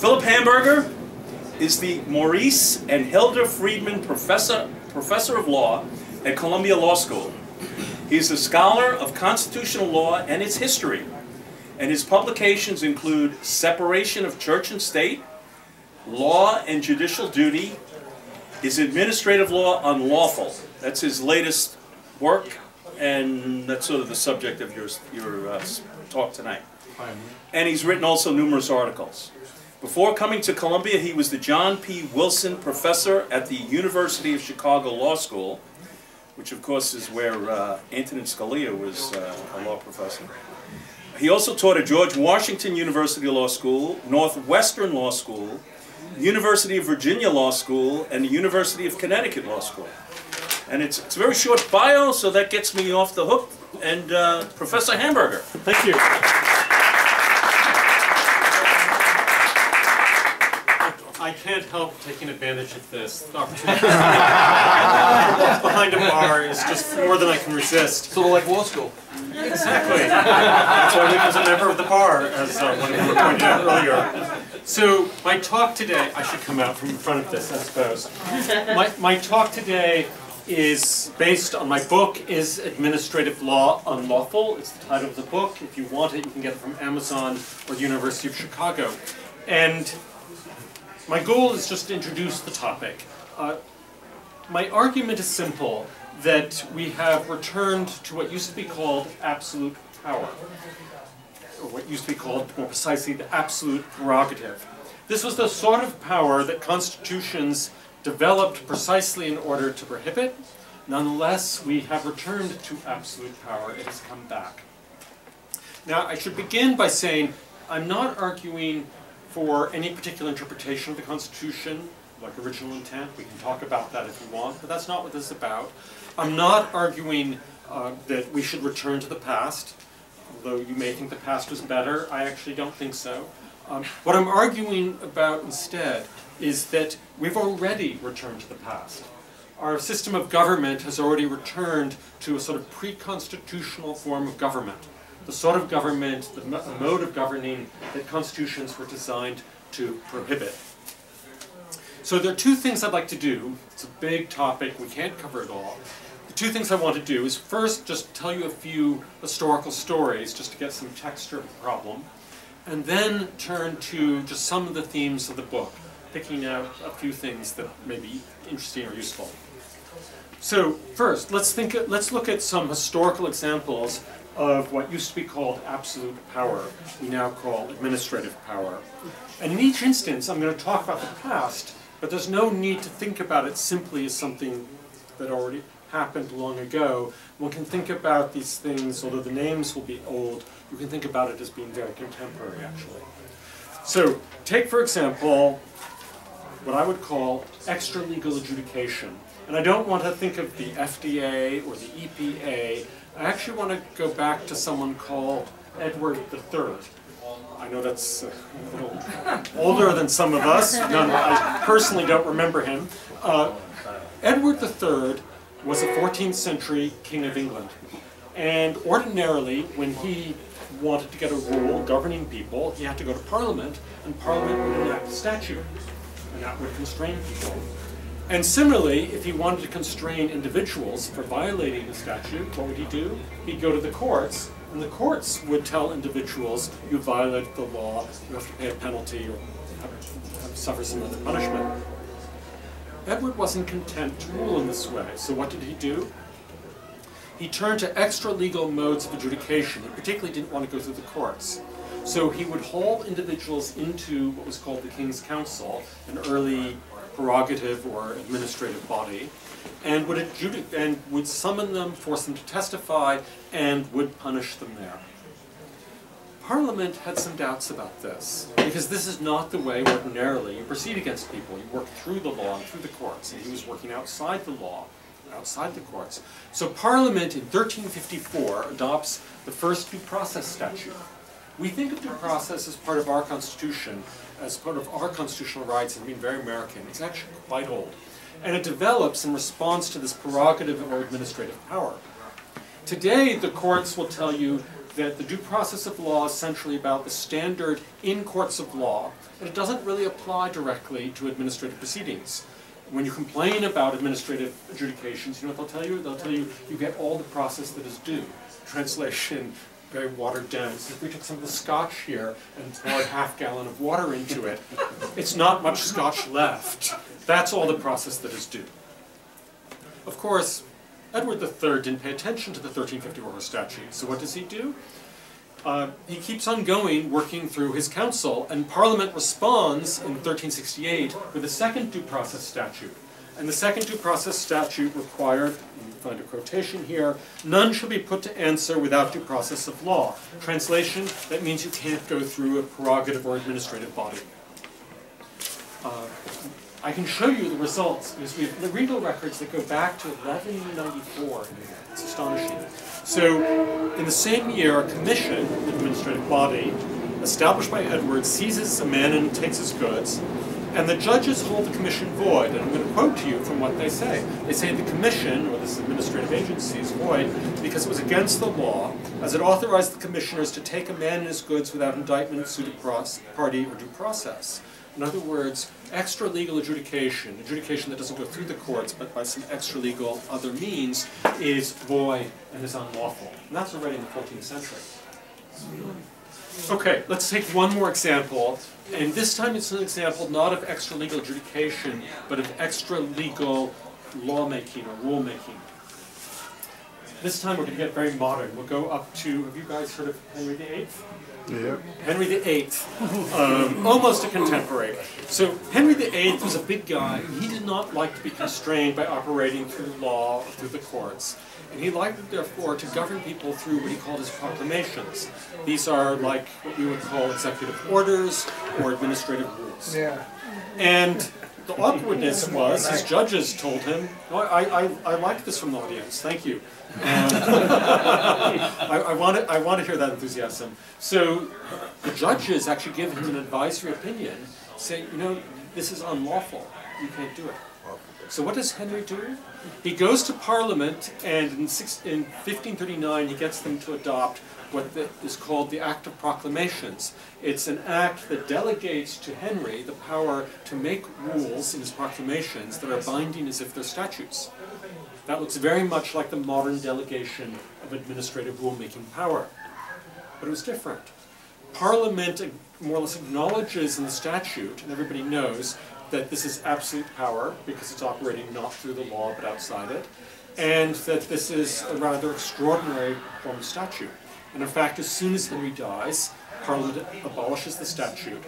Philip Hamburger is the Maurice and Hilda Friedman Professor of Law at Columbia Law School. He is a scholar of constitutional law and its history, and his publications include Separation of Church and State, Law and Judicial Duty, is Administrative Law Unlawful. That's his latest work, and that's sort of the subject of your talk tonight. And he's written also numerous articles. Before coming to Columbia, he was the John P. Wilson Professor at the University of Chicago Law School, which of course is where Antonin Scalia was a law professor. He also taught at George Washington University Law School, Northwestern Law School, University of Virginia Law School, and the University of Connecticut Law School. And it's a very short bio, so that gets me off the hook. And Professor Hamburger. Thank you. I can't help taking advantage of this opportunity. Behind a bar is just more than I can resist. Sort of like law school. Exactly. That's why I was a member of the bar, as one of you pointed out earlier. So my talk today, I should come out from in front of this, I suppose. My talk today is based on my book, Is Administrative Law Unlawful? It's the title of the book. If you want it, you can get it from Amazon or the University of Chicago. And my goal is just to introduce the topic. My argument is simple, that we have returned to what used to be called absolute power, or what used to be called, more precisely, the absolute prerogative. This was the sort of power that constitutions developed precisely in order to prohibit. Nonetheless, we have returned to absolute power. It has come back. Now, I should begin by saying I'm not arguing for any particular interpretation of the Constitution, like original intent. We can talk about that if you want, but that's not what this is about. I'm not arguing that we should return to the past, although you may think the past was better. I actually don't think so. What I'm arguing about instead is that we've already returned to the past. Our system of government has already returned to a sort of pre-constitutional form of government. The sort of government, the mode of governing that constitutions were designed to prohibit. So there are two things I'd like to do. It's a big topic, we can't cover it all. The two things I want to do is first just tell you a few historical stories just to get some texture of the problem, and then turn to just some of the themes of the book, picking out a few things that may be interesting or useful. So first, let's look at some historical examples of what used to be called absolute power, we now call administrative power. And in each instance, I'm going to talk about the past, but there's no need to think about it simply as something that already happened long ago. One can think about these things, although the names will be old, you can think about it as being very contemporary, actually. So, take for example, what I would call extra-legal adjudication. And I don't want to think of the FDA or the EPA. I actually want to go back to someone called Edward III. I know that's a little older than some of us. I personally don't remember him. Edward III was a 14th century king of England. And ordinarily, when he wanted to get a rule governing people, he had to go to Parliament, and Parliament would enact a statute, and that would constrain people. And similarly, if he wanted to constrain individuals for violating the statute, what would he do? He'd go to the courts, and the courts would tell individuals, you violated the law, you have to pay a penalty or suffer some other punishment. Edward wasn't content to rule in this way, so what did he do? He turned to extra-legal modes of adjudication. He particularly didn't want to go through the courts. So he would haul individuals into what was called the King's Council, an early prerogative or administrative body, and would summon them, force them to testify, and would punish them there. Parliament had some doubts about this, because this is not the way ordinarily you proceed against people. You work through the law and through the courts, and he was working outside the law, outside the courts. So Parliament in 1354 adopts the first due process statute. We think of due process as part of our Constitution, as part of our constitutional rights, and being very American. It's actually quite old. And it develops in response to this prerogative of our administrative power. Today, the courts will tell you that the due process of law is essentially about the standard in courts of law, and it doesn't really apply directly to administrative proceedings. When you complain about administrative adjudications, you know what they'll tell you? They'll tell you you get all the process that is due. Translation, very watered down. So if we took some of the scotch here and poured half gallon of water into it, it's not much scotch left. That's all the process that is due. Of course, Edward III didn't pay attention to the 1354 statute, so what does he do? He keeps on going, working through his council, and Parliament responds in 1368 with a second due process statute. And the second due process statute required, you can find a quotation here, none shall be put to answer without due process of law. Translation, that means you can't go through a prerogative or administrative body. I can show you the results, because we have the legal records that go back to 1194. It's astonishing. So, in the same year, a commission, an administrative body, established by Edward, seizes a man and takes his goods, and the judges hold the commission void. And I'm going to quote to you from what they say. They say the commission, or this administrative agency, is void because it was against the law, as it authorized the commissioners to take a man and his goods without indictment, suit of party, or due process. In other words, extra-legal adjudication, adjudication that doesn't go through the courts but by some extra-legal other means, is void and is unlawful. And that's already in the 14th century. Okay, let's take one more example. And this time it's an example not of extra-legal adjudication, but of extra-legal lawmaking or rulemaking. This time we're going to get very modern. We'll go up to, have you guys heard of Henry VIII? Yeah. Henry VIII, almost a contemporary. So Henry VIII was a big guy. He did not like to be constrained by operating through law or through the courts. And he liked, therefore, to govern people through what he called his proclamations. These are like what we would call executive orders or administrative rules. Yeah. And the awkwardness was his judges told him, oh, I like this from the audience, thank you. I want to hear that enthusiasm. So the judges actually give him an advisory opinion, saying, you know, this is unlawful, you can't do it. So what does Henry do? He goes to Parliament, and in 1539 he gets them to adopt what is called the Act of Proclamations. It's an act that delegates to Henry the power to make rules in his proclamations that are binding as if they're statutes. That looks very much like the modern delegation of administrative rulemaking power. But it was different. Parliament more or less acknowledges in the statute, and everybody knows, that this is absolute power because it's operating not through the law but outside it, and that this is a rather extraordinary form of statute. And in fact, as soon as Henry dies, Parliament abolishes the statute.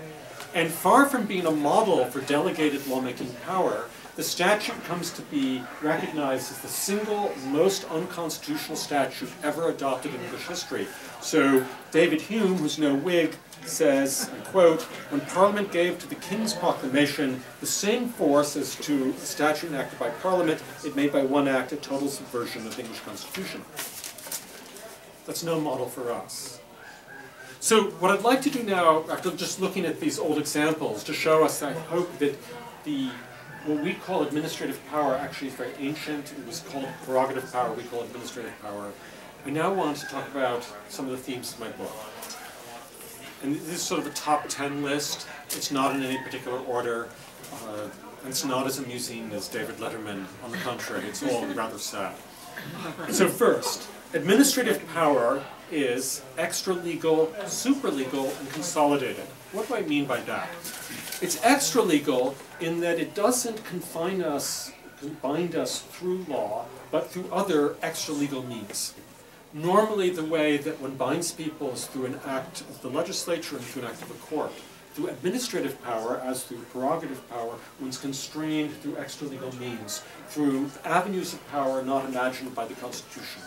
And far from being a model for delegated lawmaking power, the statute comes to be recognized as the single most unconstitutional statute ever adopted in English history. So David Hume, who's no Whig, says, and quote, when Parliament gave to the King's proclamation the same force as to a statute enacted by Parliament, it made by one act a total subversion of the English Constitution. That's no model for us. So what I'd like to do now, after just looking at these old examples, to show us, I hope, that what we call administrative power actually is very ancient. It was called prerogative power, we call it administrative power. I now want to talk about some of the themes of my book. And this is sort of a top 10 list. It's not in any particular order. And it's not as amusing as David Letterman. On the contrary, it's all rather sad. So first, administrative power is extra-legal, super-legal, and consolidated. What do I mean by that? It's extra-legal in that it doesn't bind us through law, but through other extra-legal means. Normally the way that one binds people is through an act of the legislature and through an act of the court. Through administrative power, as through prerogative power, one's constrained through extra-legal means, through avenues of power not imagined by the Constitution.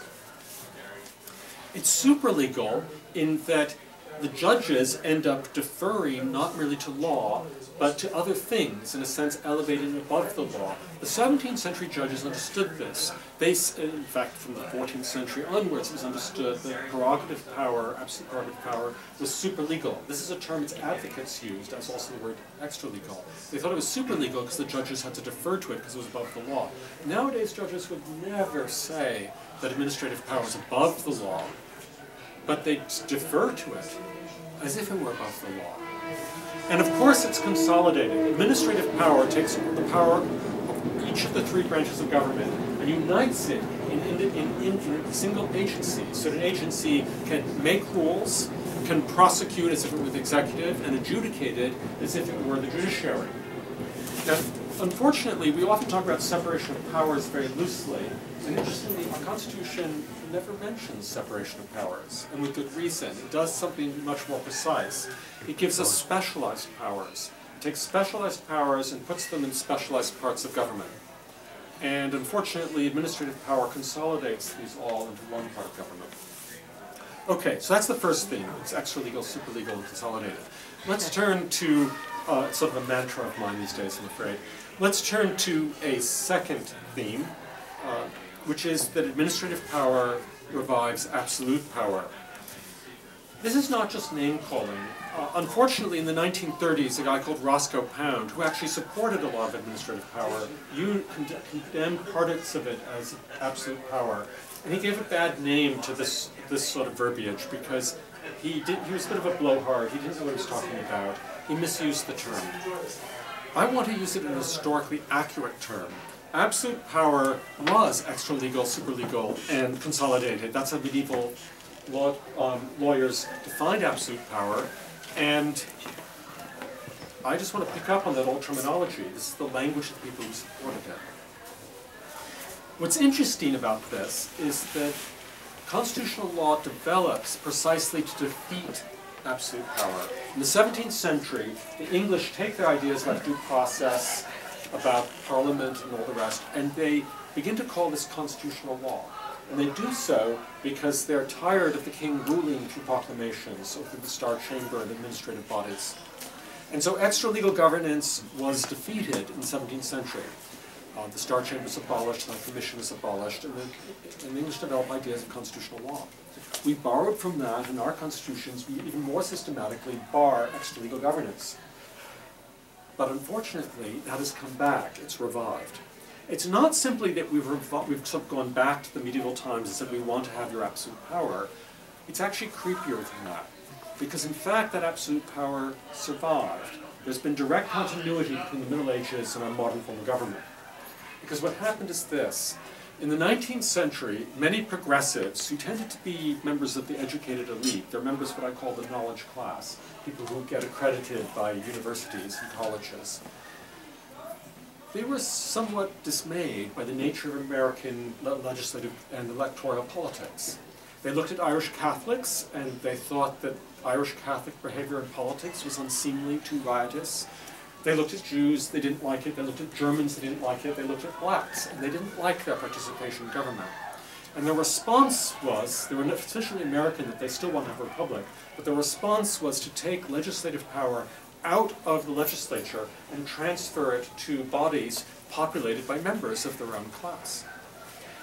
It's super-legal in that the judges end up deferring not merely to law, but to other things, in a sense elevated above the law. The 17th century judges understood this. They, in fact, from the 14th century onwards, it was understood that prerogative power, absolute prerogative power, was superlegal. This is a term its advocates used, as also the word extralegal. They thought it was superlegal because the judges had to defer to it because it was above the law. Nowadays, judges would never say that administrative power is above the law. but they defer to it as if it were above the law. And of course it's consolidated. Administrative power takes the power of each of the three branches of government and unites it in a single agency, so that an agency can make rules, can prosecute as if it were the executive, and adjudicate it as if it were the judiciary. Now, unfortunately, we often talk about separation of powers very loosely, and interestingly, our Constitution never mentions separation of powers, and with good reason. It does something much more precise. It gives us specialized powers. It takes specialized powers and puts them in specialized parts of government. And unfortunately, administrative power consolidates these all into one part of government. Okay, so that's the first theme. It's extra-legal, super-legal, and consolidated. Let's turn to sort of a mantra of mine these days, I'm afraid. Let's turn to a second theme, which is that administrative power revives absolute power. This is not just name-calling. Unfortunately, in the 1930s, a guy called Roscoe Pound, who actually supported a lot of administrative power, condemned parts of it as absolute power. And he gave a bad name to this sort of verbiage because he was a bit of a blowhard. He didn't know what he was talking about. He misused the term. I want to use it in a historically accurate term. Absolute power was extra-legal, super-legal, and consolidated. That's how medieval lawyers defined absolute power. And I just want to pick up on that old terminology. This is the language of the people who supported it. What's interesting about this is that constitutional law develops precisely to defeat absolute power. In the 17th century, the English take their ideas about due process, about parliament and all the rest, and they begin to call this constitutional law. And they do so because they're tired of the king ruling through proclamations or through the Star Chamber and administrative bodies. And so extra-legal governance was defeated in the 17th century. The Star Chamber was abolished, the High Commission was abolished, and the English developed ideas of constitutional law. We borrowed from that in our constitutions. We even more systematically bar extra-legal governance. But unfortunately, that has come back. It's revived. It's not simply that we've sort of gone back to the medieval times and said we want to have your absolute power. It's actually creepier than that. Because in fact, that absolute power survived. There's been direct continuity between the Middle Ages and our modern form of government. Because what happened is this. In the 19th century, many progressives, who tended to be members of the educated elite, they're members of what I call the knowledge class, people who get accredited by universities and colleges, they were somewhat dismayed by the nature of American legislative and electoral politics. They looked at Irish Catholics and they thought that Irish Catholic behavior in politics was unseemly, too riotous. They looked at Jews, they didn't like it. They looked at Germans, they didn't like it. They looked at blacks, and they didn't like their participation in government. And their response was, they were sufficiently American that they still want to have a republic, but their response was to take legislative power out of the legislature and transfer it to bodies populated by members of their own class.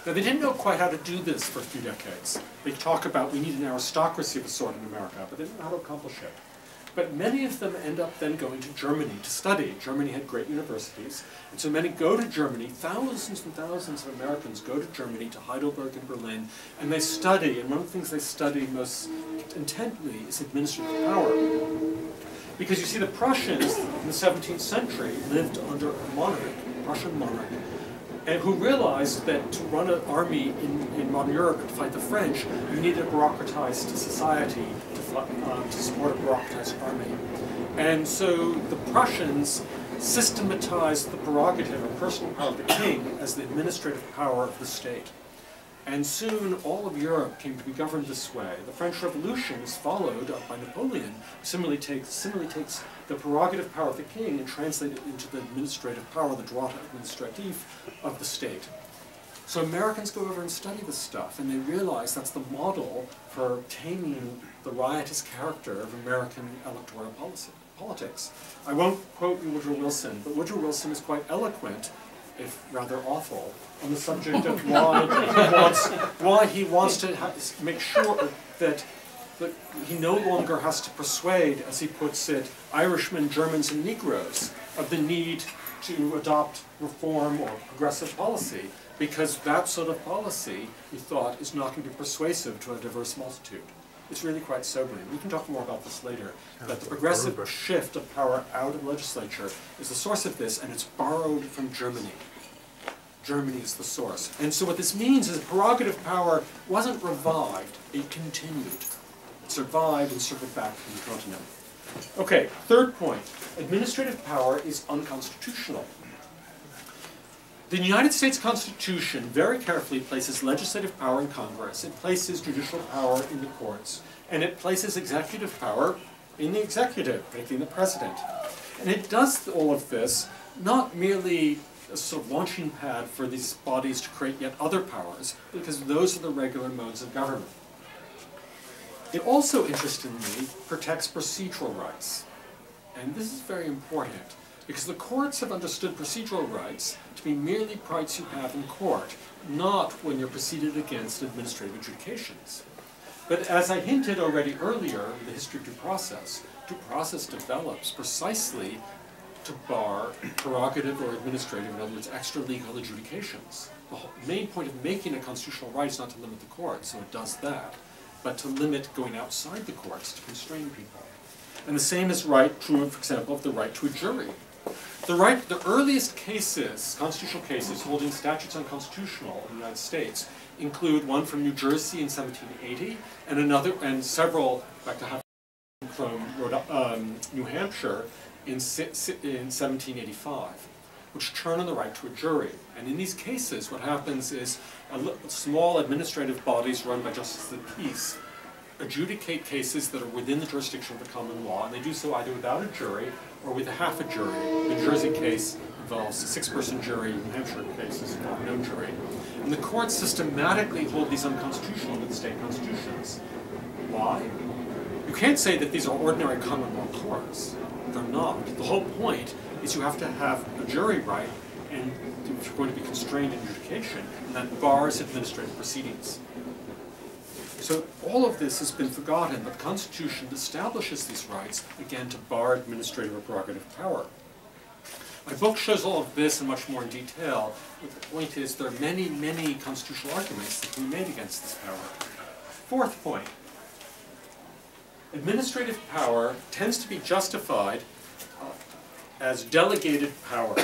Now, they didn't know quite how to do this for a few decades. They talk about we need an aristocracy of a sort in America, but they didn't know how to accomplish it. But many of them end up then going to Germany to study. Germany had great universities, and so many go to Germany. Thousands and thousands of Americans go to Germany, to Heidelberg and Berlin, and they study, and one of the things they study most intently is administrative power. Because you see, the Prussians in the 17th century lived under a monarch, a Prussian monarch, and who realized that to run an army in modern Europe to fight the French, you needed a bureaucratized society to support a bureaucratized army. And so the Prussians systematized the prerogative or personal power of the king as the administrative power of the state. And soon all of Europe came to be governed this way. The French Revolution is followed up by Napoleon, who similarly takes the prerogative power of the king and translates it into the administrative power, the droit administratif of the state. So Americans go over and study this stuff, and they realize that's the model for taming the riotous character of American electoral politics. I won't quote Woodrow Wilson, but Woodrow Wilson is quite eloquent, if rather awful, on the subject of why he wants to make sure that he no longer has to persuade, as he puts it, Irishmen, Germans, and Negroes of the need to adopt reform or progressive policy, because that sort of policy, he thought, is not going to be persuasive to a diverse multitude. is really quite sobering. We can talk more about this later, but the progressive shift of power out of the legislature is the source of this, and it's borrowed from Germany. Germany is the source. And so what this means is prerogative power wasn't revived, it continued. It survived and circled back from the continent. Okay, third point. Administrative power is unconstitutional. The United States Constitution very carefully places legislative power in Congress, it places judicial power in the courts, and it places executive power in the executive, particularly the president. And it does all of this not merely a sort of launching pad for these bodies to create yet other powers, because those are the regular modes of government. It also, interestingly, protects procedural rights. And this is very important, because the courts have understood procedural rights to be merely rights you have in court, not when you're proceeded against administrative adjudications. But as I hinted already earlier in the history of due process develops precisely to bar prerogative or administrative, in other words, extra-legal adjudications. The main point of making a constitutional right is not to limit the court, so it does that, but to limit going outside the courts to constrain people. And the same is true, for example, of the right to a jury. The earliest cases, constitutional cases, holding statutes unconstitutional in the United States include one from New Jersey in 1780, and several, in fact, I have from New Hampshire in 1785, which turn on the right to a jury. And in these cases, what happens is small administrative bodies run by justices of the peace adjudicate cases that are within the jurisdiction of the common law, and they do so either without a jury or with a half a jury. The New Jersey case involves a 6-person jury, New Hampshire cases involve no jury. And the courts systematically hold these unconstitutional with the state constitutions. Why? You can't say that these are ordinary common law courts. They're not. The whole point is you have to have a jury right, and if you're going to be constrained in adjudication, and that bars administrative proceedings. So all of this has been forgotten, but the Constitution establishes these rights, again, to bar administrative or prerogative power. My book shows all of this and much more in detail, but the point is there are many, many constitutional arguments that can be made against this power. Fourth point. Administrative power tends to be justified as delegated power.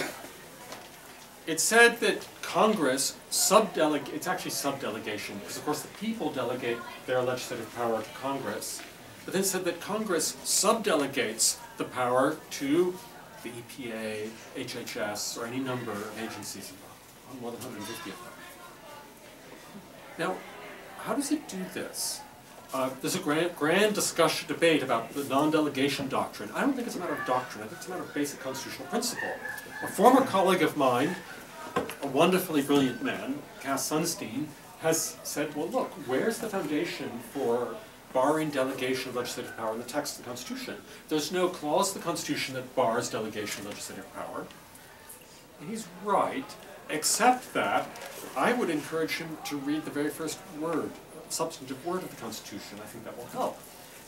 It's said that Congress it's actually subdelegation, because of course the people delegate their legislative power to Congress, but then said that Congress subdelegates the power to the EPA, HHS, or any number of agencies, more than 150 of them. Now, how does it do this? There's a grand debate about the non-delegation doctrine. I don't think it's a matter of doctrine. I think it's a matter of basic constitutional principle. A former colleague of mine, a wonderfully brilliant man, Cass Sunstein, has said, well, look, where's the foundation for barring delegation of legislative power in the text of the Constitution? There's no clause in the Constitution that bars delegation of legislative power. And he's right, except that I would encourage him to read the very first word, substantive word of the Constitution. I think that will help.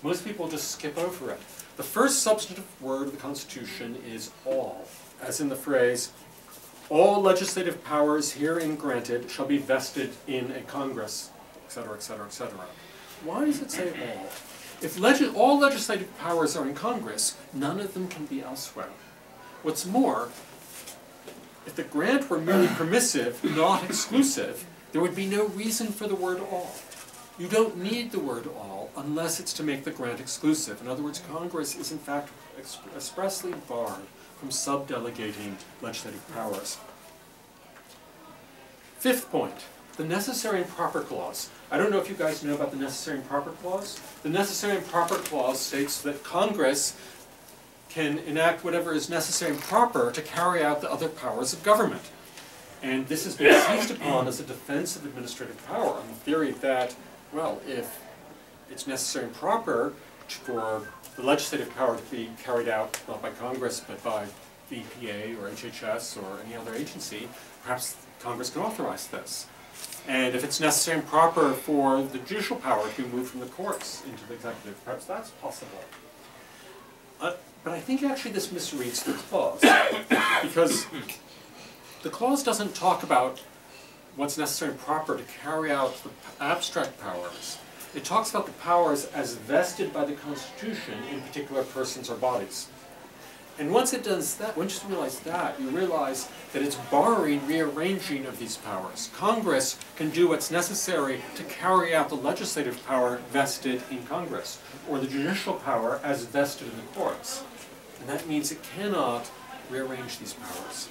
Most people just skip over it. The first substantive word of the Constitution is all, as in the phrase, all legislative powers herein granted shall be vested in a Congress, etc., etc., etc. Why does it say all? If all legislative powers are in Congress, none of them can be elsewhere. What's more, if the grant were merely permissive, not exclusive, there would be no reason for the word all. You don't need the word all unless it's to make the grant exclusive. In other words, Congress is in fact expressly barred from subdelegating legislative powers. Fifth point, the necessary and proper clause. I don't know if you guys know about the necessary and proper clause. The necessary and proper clause states that Congress can enact whatever is necessary and proper to carry out the other powers of government. And this has been seized upon as a defense of administrative power on the theory that, well, if it's necessary and proper for the legislative power to be carried out not by Congress but by the EPA or HHS or any other agency, perhaps Congress can authorize this. And if it's necessary and proper for the judicial power to be moved from the courts into the executive, perhaps that's possible. But I think actually this misreads the clause, because the clause doesn't talk about what's necessary and proper to carry out the abstract powers. It talks about the powers as vested by the Constitution in particular persons or bodies. And once it does that, once you realize that, you realize that it's borrowing rearranging of these powers. Congress can do what's necessary to carry out the legislative power vested in Congress, or the judicial power as vested in the courts. And that means it cannot rearrange these powers.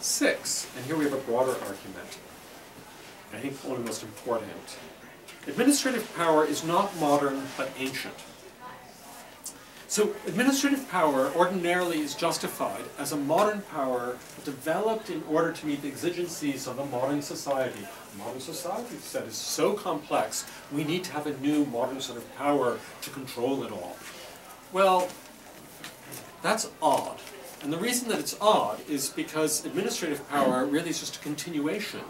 6, and here we have a broader argument, I think one of the most important. Administrative power is not modern, but ancient. So administrative power ordinarily is justified as a modern power developed in order to meet the exigencies of a modern society. Modern society that is so complex, we need to have a new modern sort of power to control it all. Well, that's odd. And the reason that it's odd is because administrative power really is just a continuation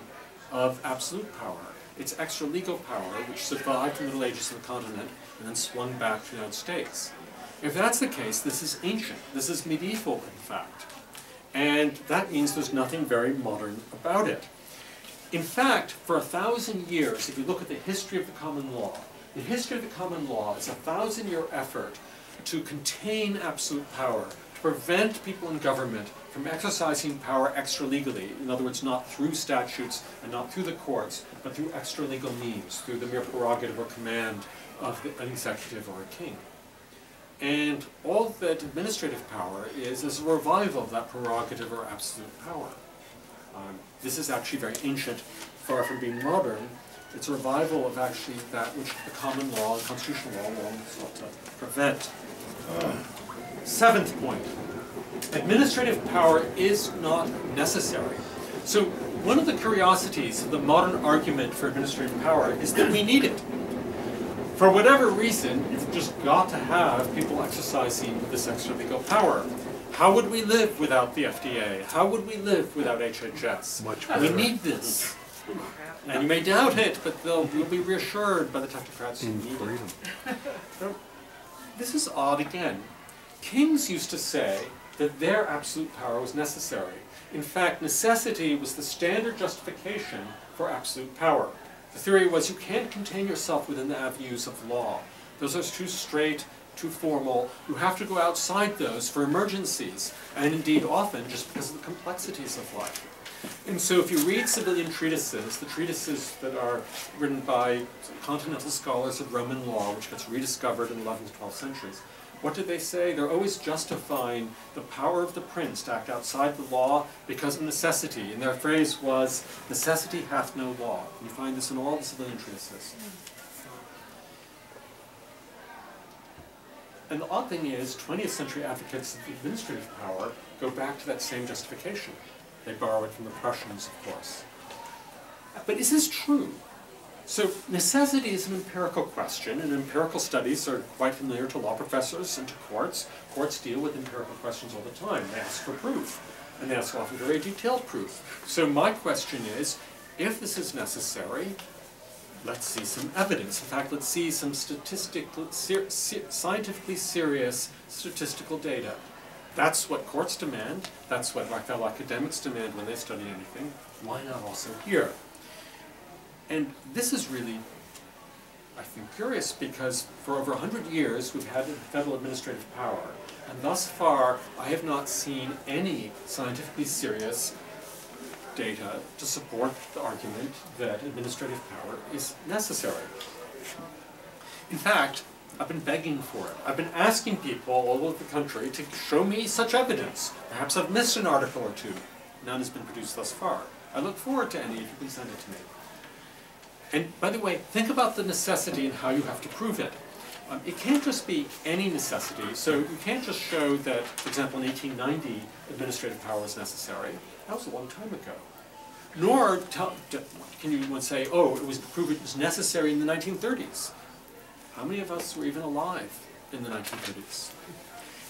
of absolute power. It's extra-legal power, which survived from the Middle Ages of the continent and then swung back to the United States. If that's the case, this is ancient. This is medieval, in fact. And that means there's nothing very modern about it. In fact, for 1,000 years, if you look at the history of the common law, the history of the common law is a 1,000-year effort to contain absolute power, to prevent people in government from exercising power extra-legally. In other words, not through statutes and not through the courts, but through extra-legal means, through the mere prerogative or command of an executive or a king. And all that administrative power is a revival of that prerogative or absolute power. This is actually very ancient, far from being modern. It's a revival of actually that which the common law and constitutional law long sought to prevent. 7th point. Administrative power is not necessary. So one of the curiosities of the modern argument for administrative power is that we need it. For whatever reason, you've just got to have people exercising this extra-legal power. How would we live without the FDA? How would we live without HHS? Much We better. need this. And you may doubt it, but you'll be reassured by the technocrats who need it. So, this is odd again. Kings used to say that their absolute power was necessary. In fact, necessity was the standard justification for absolute power. The theory was you can't contain yourself within the avenues of law. Those are too straight, too formal. You have to go outside those for emergencies, and indeed often just because of the complexities of life. And so if you read civilian treatises, the treatises that are written by continental scholars of Roman law, which gets rediscovered in the 11th and 12th centuries, what do they say? They're always justifying the power of the prince to act outside the law because of necessity. And their phrase was, necessity hath no law. And you find this in all the civilian treatises. And the odd thing is, 20th century advocates of administrative power go back to that same justification. They borrow it from the Prussians, of course. But is this true? So necessity is an empirical question, and empirical studies are quite familiar to law professors and to courts. Courts deal with empirical questions all the time. They ask for proof, and they ask often very detailed proof. So my question is, if this is necessary, let's see some evidence. In fact, let's see some scientifically serious statistical data. That's what courts demand. That's what my fellow academics demand when they study anything. Why not also here? And this is really, I think, curious because for over 100 years we've had federal administrative power. And thus far, I have not seen any scientifically serious data to support the argument that administrative power is necessary. In fact, I've been begging for it. I've been asking people all over the country to show me such evidence. Perhaps I've missed an article or two. None has been produced thus far. I look forward to any if you can send it to me. And by the way, think about the necessity and how you have to prove it. It can't just be any necessity. So you can't just show that, for example, in 1890, administrative power was necessary. That was a long time ago. Nor can you say, oh, it was proved it was necessary in the 1930s. How many of us were even alive in the 1930s?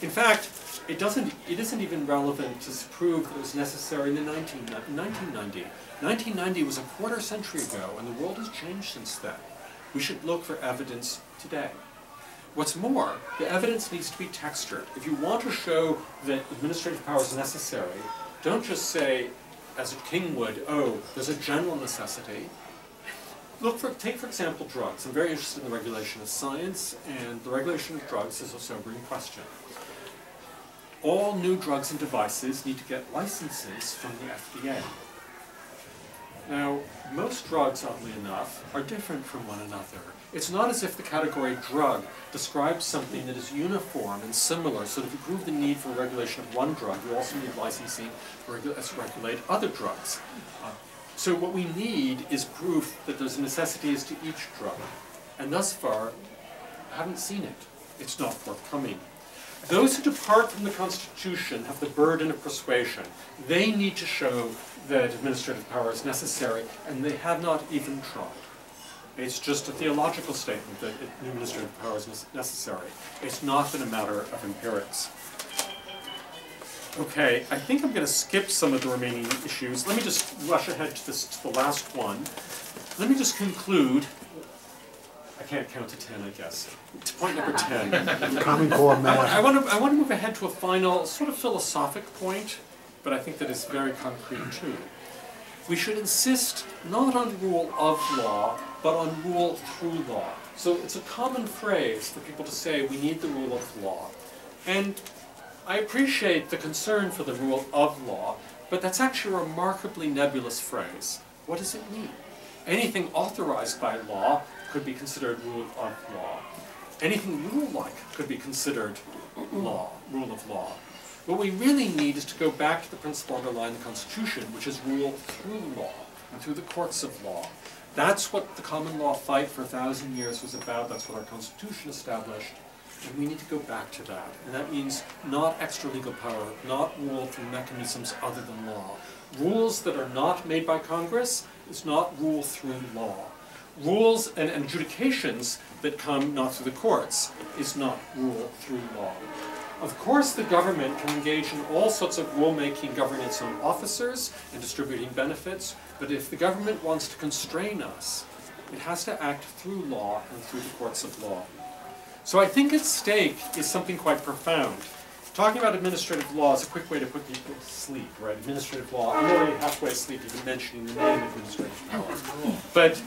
In fact, it isn't even relevant to prove that it was necessary in 1990. 1990 was a quarter century ago, and the world has changed since then. We should look for evidence today. What's more, the evidence needs to be textured. If you want to show that administrative power is necessary, don't just say, as a king would, oh, there's a general necessity. Take for example drugs. I'm very interested in the regulation of science, and the regulation of drugs is a sobering question. All new drugs and devices need to get licenses from the FDA. Now, most drugs, oddly enough, are different from one another. It's not as if the category drug describes something that is uniform and similar, so that if you prove the need for regulation of one drug, you also need licensing to regulate other drugs. So what we need is proof that there's a necessity as to each drug. And thus far, I haven't seen it. It's not forthcoming. Those who depart from the Constitution have the burden of persuasion. They need to show that administrative power is necessary, and they have not even tried. It's just a theological statement that administrative power is necessary. It's not been a matter of empirics. Okay, I think I'm going to skip some of the remaining issues. Let me just rush ahead to the last one. Let me just conclude. I can't count to 10, I guess. To point number 10. Common Core math. I want to move ahead to a final sort of philosophic point, but I think that is very concrete too. We should insist not on rule of law, but on rule through law. So it's a common phrase for people to say we need the rule of law. And I appreciate the concern for the rule of law, but that's actually a remarkably nebulous phrase. What does it mean? Anything authorized by law could be considered rule of law. Anything rule-like could be considered law, rule of law. What we really need is to go back to the principle underlying the Constitution, which is rule through law and through the courts of law. That's what the common law fight for 1,000 years was about. That's what our Constitution established. And we need to go back to that. And that means not extra legal power, not rule through mechanisms other than law. Rules that are not made by Congress is not rule through law. Rules and adjudications that come not through the courts is not rule through law. Of course, the government can engage in all sorts of rule-making, governing its own officers and distributing benefits, but if the government wants to constrain us, it has to act through law and through the courts of law. So I think at stake is something quite profound. Talking about administrative law is a quick way to put people to sleep, right? Administrative law, I'm already halfway asleep even mentioning the name administrative power. But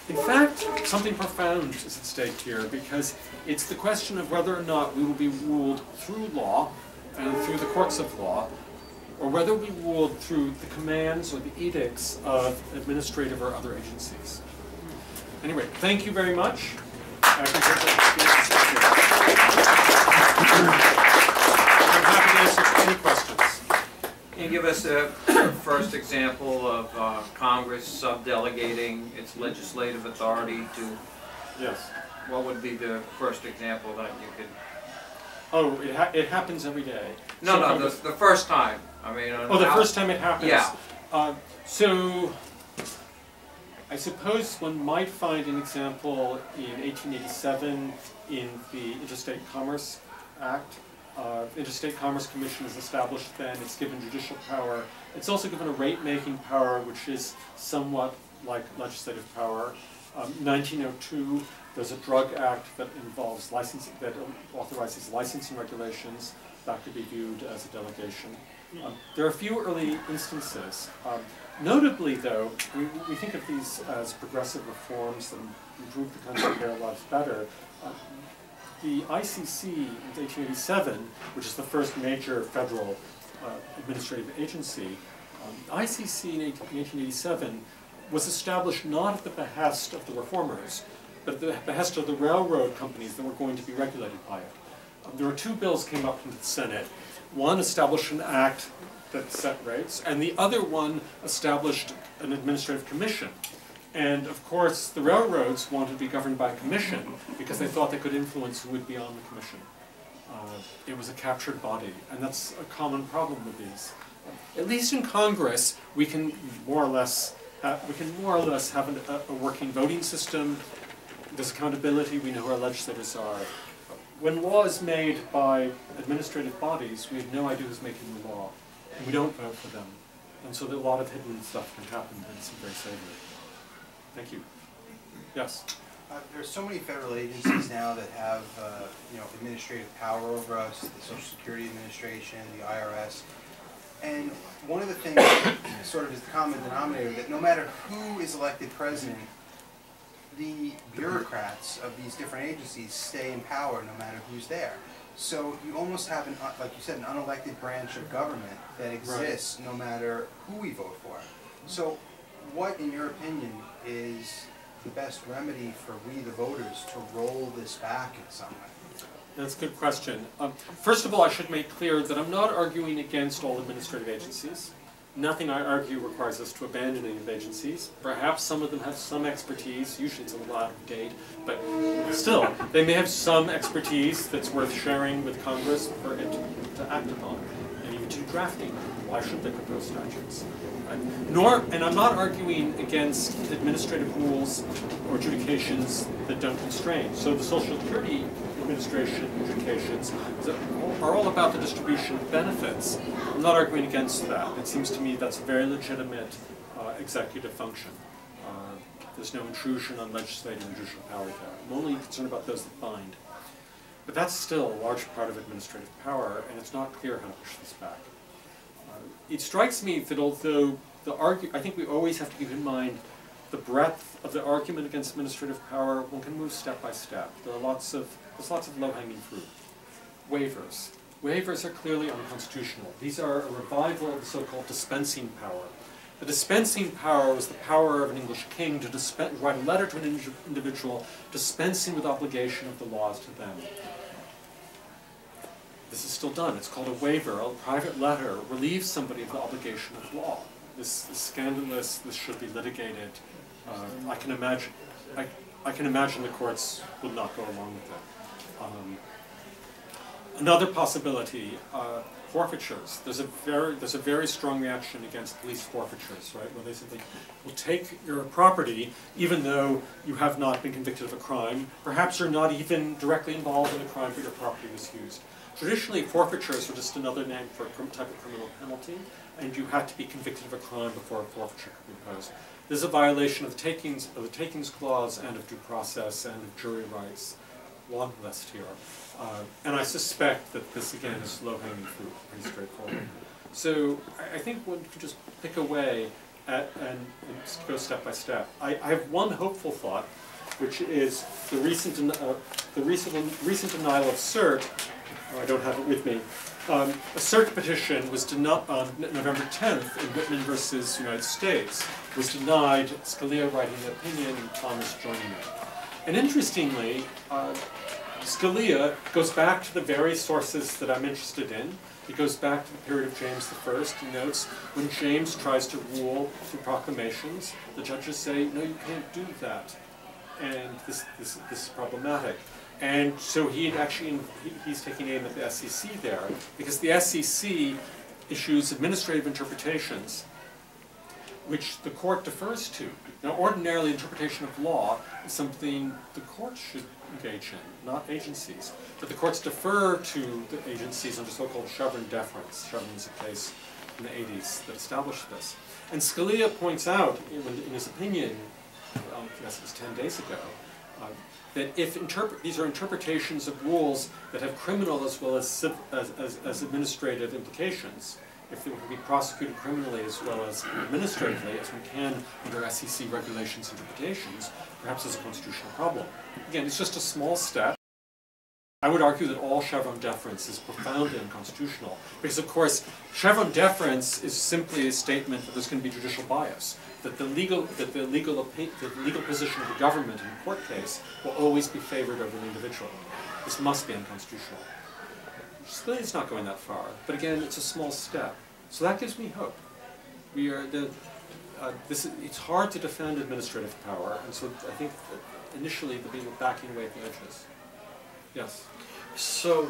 in fact, something profound is at stake here, because it's the question of whether or not we will be ruled through law and through the courts of law, or whether we ruled through the commands or the edicts of administrative or other agencies. Anyway, thank you very much. I'm happy to answer any questions. Can you give us a first example of Congress subdelegating its legislative authority to? Yes. What would be the first example that you could? Oh, it happens every day. No, the first time. I mean. The first time it happens. Yeah. So, I suppose one might find an example in 1887 in the Interstate Commerce Act. Interstate Commerce Commission is established then. It's given judicial power. It's also given a rate-making power, which is somewhat like legislative power. 1902, there's a drug act that involves licensing, that authorizes licensing regulations. That could be viewed as a delegation. There are a few early instances. Notably, though, we think of these as progressive reforms that improve the country their lives better. The ICC in 1887, which is the first major federal administrative agency, ICC in 1887 was established not at the behest of the reformers, but at the behest of the railroad companies that were going to be regulated by it. There were two bills came up from the Senate. One established an act that set rates, and the other one established an administrative commission. And of course, the railroads wanted to be governed by a commission because they thought they could influence who would be on the commission. It was a captured body, and that's a common problem with these. At least in Congress, we can more or less have a working voting system. There's accountability. We know who our legislators are. When law is made by administrative bodies, we have no idea who's making the law, and we don't vote for them. And so a lot of hidden stuff can happen, and it's very savory. Thank you. Yes? There are so many federal agencies now that have administrative power over us, the Social Security Administration, the IRS. And one of the things that sort of is the common denominator, that no matter who is elected president, the bureaucrats of these different agencies stay in power no matter who's there. So you almost have, like you said, an unelected branch of government that exists no matter who we vote for. So what, in your opinion, is the best remedy for we, the voters, to roll this back in some way? That's a good question. First of all, I should make clear that I'm not arguing against all administrative agencies. Nothing I argue requires us to abandon any of the agencies. Perhaps some of them have some expertise, usually it's a little out of date, but still, they may have some expertise that's worth sharing with Congress for it to act upon, and even to drafting. Why should they propose statutes? And I'm not arguing against administrative rules or adjudications that don't constrain. So the Social Security Administration adjudications are all about the distribution of benefits. I'm not arguing against that. It seems to me that's a very legitimate executive function. There's no intrusion on legislative and judicial power there. I'm only concerned about those that bind. But that's still a large part of administrative power, and it's not clear how to push this back. It strikes me that although I think we always have to keep in mind the breadth of the argument against administrative power, one can move step by step. There's lots of low-hanging fruit. Waivers. Waivers are clearly unconstitutional. These are a revival of the so-called dispensing power. The dispensing power was the power of an English king to write a letter to an individual dispensing with obligation of the laws to them. This is still done. It's called a waiver. A private letter relieves somebody of the obligation of law. This is scandalous. This should be litigated. I can imagine the courts would not go along with it. Another possibility, forfeitures. There's a very strong reaction against police forfeitures, right? Where they simply will take your property, even though you have not been convicted of a crime. Perhaps you're not even directly involved in a crime, but your property was used. Traditionally, forfeitures were just another name for a type of criminal penalty, and you had to be convicted of a crime before a forfeiture could be imposed. This is a violation of the takings clause and of due process and of jury rights. Long list here. And I suspect that this, again, is low-hanging fruit, pretty straightforward. So I think one could just pick away and go step by step. I have one hopeful thought, which is the recent denial of cert. I don't have it with me. A cert petition was denied on November 10th in Whitman versus United States. Was denied, Scalia writing the opinion and Thomas joining it. And interestingly, Scalia goes back to the very sources that I'm interested in. He goes back to the period of James I. He notes when James tries to rule through proclamations, the judges say, no, you can't do that. And this is problematic. And so he's taking aim at the SEC there, because the SEC issues administrative interpretations which the court defers to. Now, ordinarily, interpretation of law is something the courts should engage in, not agencies. But the courts defer to the agencies under so-called Chevron deference. Chevron is a case in the 80s that established this. And Scalia points out, in his opinion, I guess it was 10 days ago, that if these are interpretations of rules that have criminal as well as administrative implications, if they can be prosecuted criminally as well as administratively, as we can under SEC regulations interpretations, perhaps there's a constitutional problem. Again, it's just a small step. I would argue that all Chevron deference is profoundly unconstitutional, because of course Chevron deference is simply a statement that there's going to be judicial bias, that the legal position of the government in a court case will always be favored over an individual. This must be unconstitutional. Scalia's not going that far, but again, it's a small step. So that gives me hope. It's hard to defend administrative power, and so I think that initially there'll be backing away at the edges. Yes? So,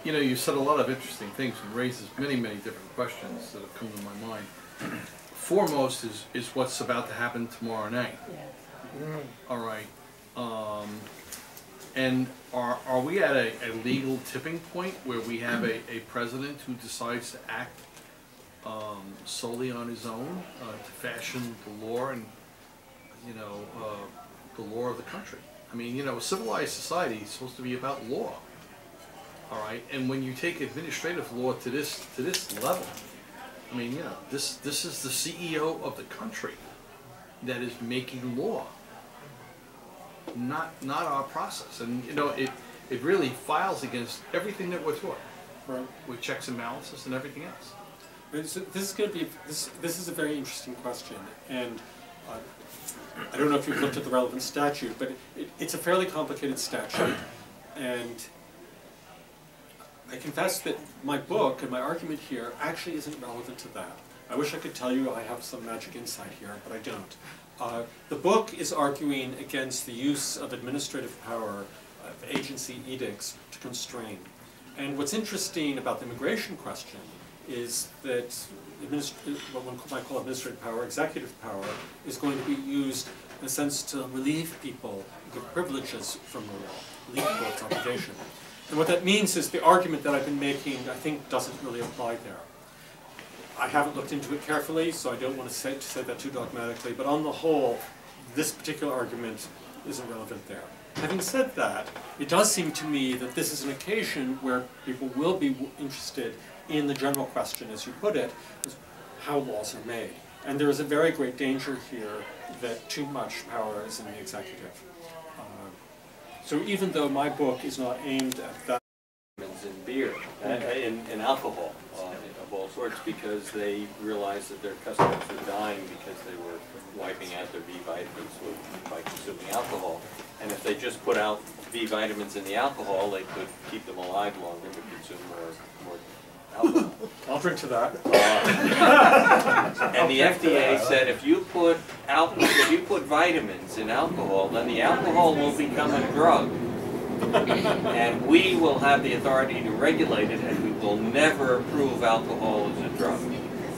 you said a lot of interesting things and raises many, many different questions that have come to my mind. Foremost is what's about to happen tomorrow night. Yeah. All right. And are we at a legal tipping point where we have a president who decides to act solely on his own to fashion the law and the law of the country? I mean, a civilized society is supposed to be about law. All right, and when you take administrative law to this level, I mean, this is the CEO of the country that is making law. not our process. And you know, it really files against everything that we're taught, Right. with checks and balances and everything else. So this is going to be this is a very interesting question, and I don't know if you've looked at the relevant statute, but it's a fairly complicated statute, and I confess that my book and my argument here actually isn't relevant to that. I wish I could tell you I have some magic insight here, but I don't. The book is arguing against the use of administrative power, of agency edicts, to constrain. And what's interesting about the immigration question is that what one might call administrative power, executive power, is going to be used in a sense to relieve people of the privileges from the law, relieve people of its obligation. And what that means is the argument that I've been making, I think, doesn't really apply there. I haven't looked into it carefully, so I don't want to say that too dogmatically, but on the whole, this particular argument isn't relevant there. Having said that, it does seem to me that this is an occasion where people will be interested in the general question, as you put it, is how laws are made. And there is a very great danger here that too much power is in the executive. So even though my book is not aimed at that. In beer, in alcohol of all sorts, because they realized that their customers were dying because they were wiping out their B vitamins by consuming alcohol. And if they just put out B vitamins in the alcohol, they could keep them alive longer to consume more alcohol. I'll drink to that. And the FDA said if you put vitamins in alcohol, then the alcohol will become a drug. And we will have the authority to regulate it, and we will never approve alcohol as a drug.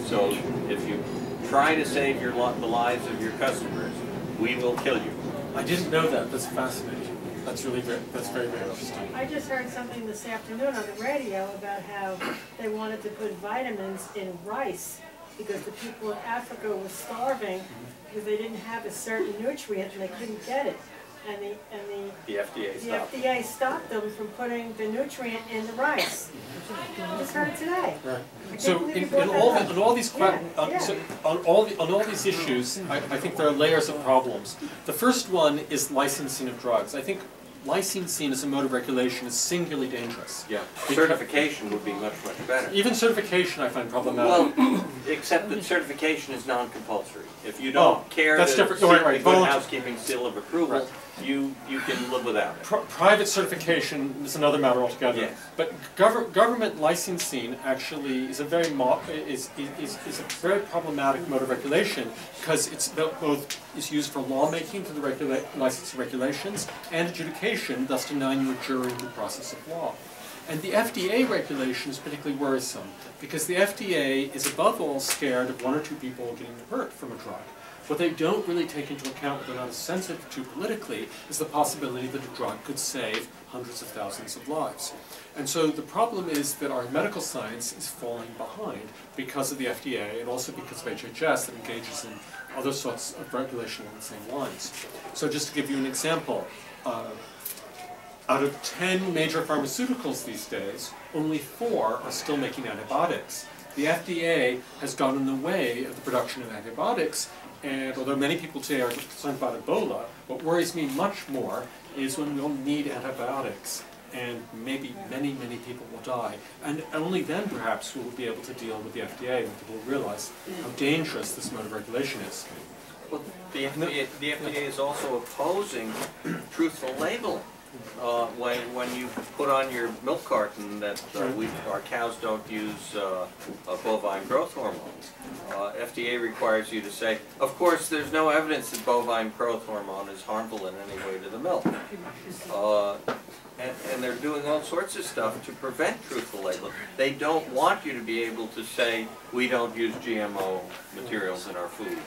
So if you try to save the lives of your customers, we will kill you. I didn't know that. That's fascinating. That's really great. That's very, very interesting. I just heard something this afternoon on the radio about how they wanted to put vitamins in rice because the people in Africa were starving because they didn't have a certain nutrient and they couldn't get it. And The FDA stopped them from putting the nutrient in the rice. I just heard it today. Right. So on all these issues, I think there are layers of problems. The first one is licensing of drugs. I think licensing as a mode of regulation is singularly dangerous. Yeah, certification would be much, much better. Even certification I find problematic. Well, except that certification is non-compulsory. If you don't care to different. seek Right. the good housekeeping seal of approval, you can live without it. Private certification is another matter altogether. Yes. But government licensing actually is a very is a very problematic mode of regulation because it's both is used for lawmaking for the licensing regulations and adjudication, thus denying you a jury in the process of law. And the FDA regulation is particularly worrisome because the FDA is above all scared of one or two people getting hurt from a drug. What they don't really take into account, what they're not as sensitive to politically, is the possibility that a drug could save hundreds of thousands of lives. And so the problem is that our medical science is falling behind because of the FDA and also because of HHS that engages in other sorts of regulation along the same lines. So just to give you an example, out of 10 major pharmaceuticals these days, only 4 are still making antibiotics. The FDA has gotten in the way of the production of antibiotics, and although many people today are concerned about Ebola, what worries me much more is when we'll need antibiotics, and maybe many, many people will die. And only then, perhaps, we'll be able to deal with the FDA when people realize how dangerous this mode of regulation is. Well, the FDA is also opposing truthful labeling. When you put on your milk carton that our cows don't use bovine growth hormone, FDA requires you to say, of course, there's no evidence that bovine growth hormone is harmful in any way to the milk. And they're doing all sorts of stuff to prevent truthful labeling. They don't want you to be able to say, we don't use GMO materials in our foods.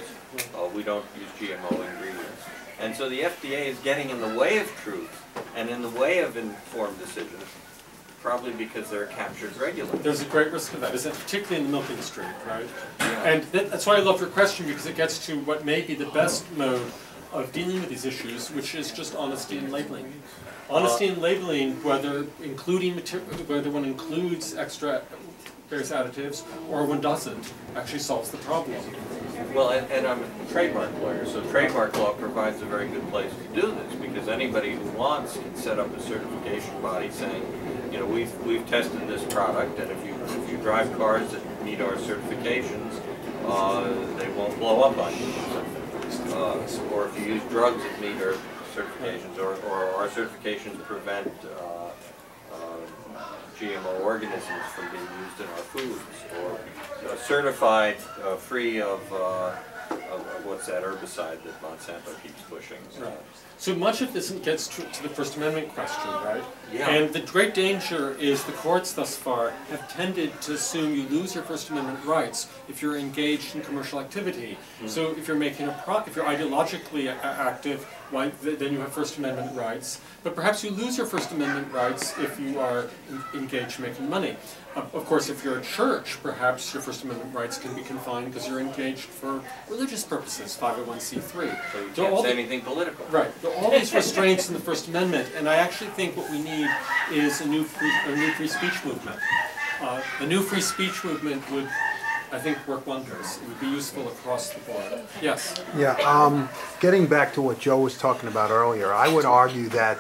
We don't use GMO ingredients. And so the FDA is getting in the way of truth and in the way of informed decisions, probably because they're captured regularly. There's a great risk of that, isn't it? Particularly in the milk industry, right? Yeah. And that's why I love your question, because it gets to what may be the best mode of dealing with these issues, which is just honesty in labeling. Honesty in labeling, whether one includes extra various additives, or one doesn't, actually solves the problem. Well, and I'm a trademark lawyer, so trademark law provides a very good place to do this, because anybody who wants can set up a certification body saying, you know, we've tested this product, and if you drive cars that meet our certifications, they won't blow up on you. Or if you use drugs that meet our certifications, or our certifications prevent GMO organisms from being used in our foods, or certified free of what's that herbicide that Monsanto keeps pushing. Right. So much of this gets to the First Amendment question, right? Yeah. And the great danger is the courts thus far have tended to assume you lose your First Amendment rights if you're engaged in commercial activity. So if you're making if you're ideologically active, then you have First Amendment rights. But perhaps you lose your First Amendment rights if you are engaged in making money. Of course, if you're a church, perhaps your First Amendment rights can be confined because you're engaged for religious purposes, 501c3. So you can't say anything political. Right. There are all these restraints in the First Amendment, and I actually think what we need is a new free speech movement. The new free speech movement would, I think, work wonders. It would be useful across the board. Yes? Yeah, getting back to what Joe was talking about earlier, I would argue that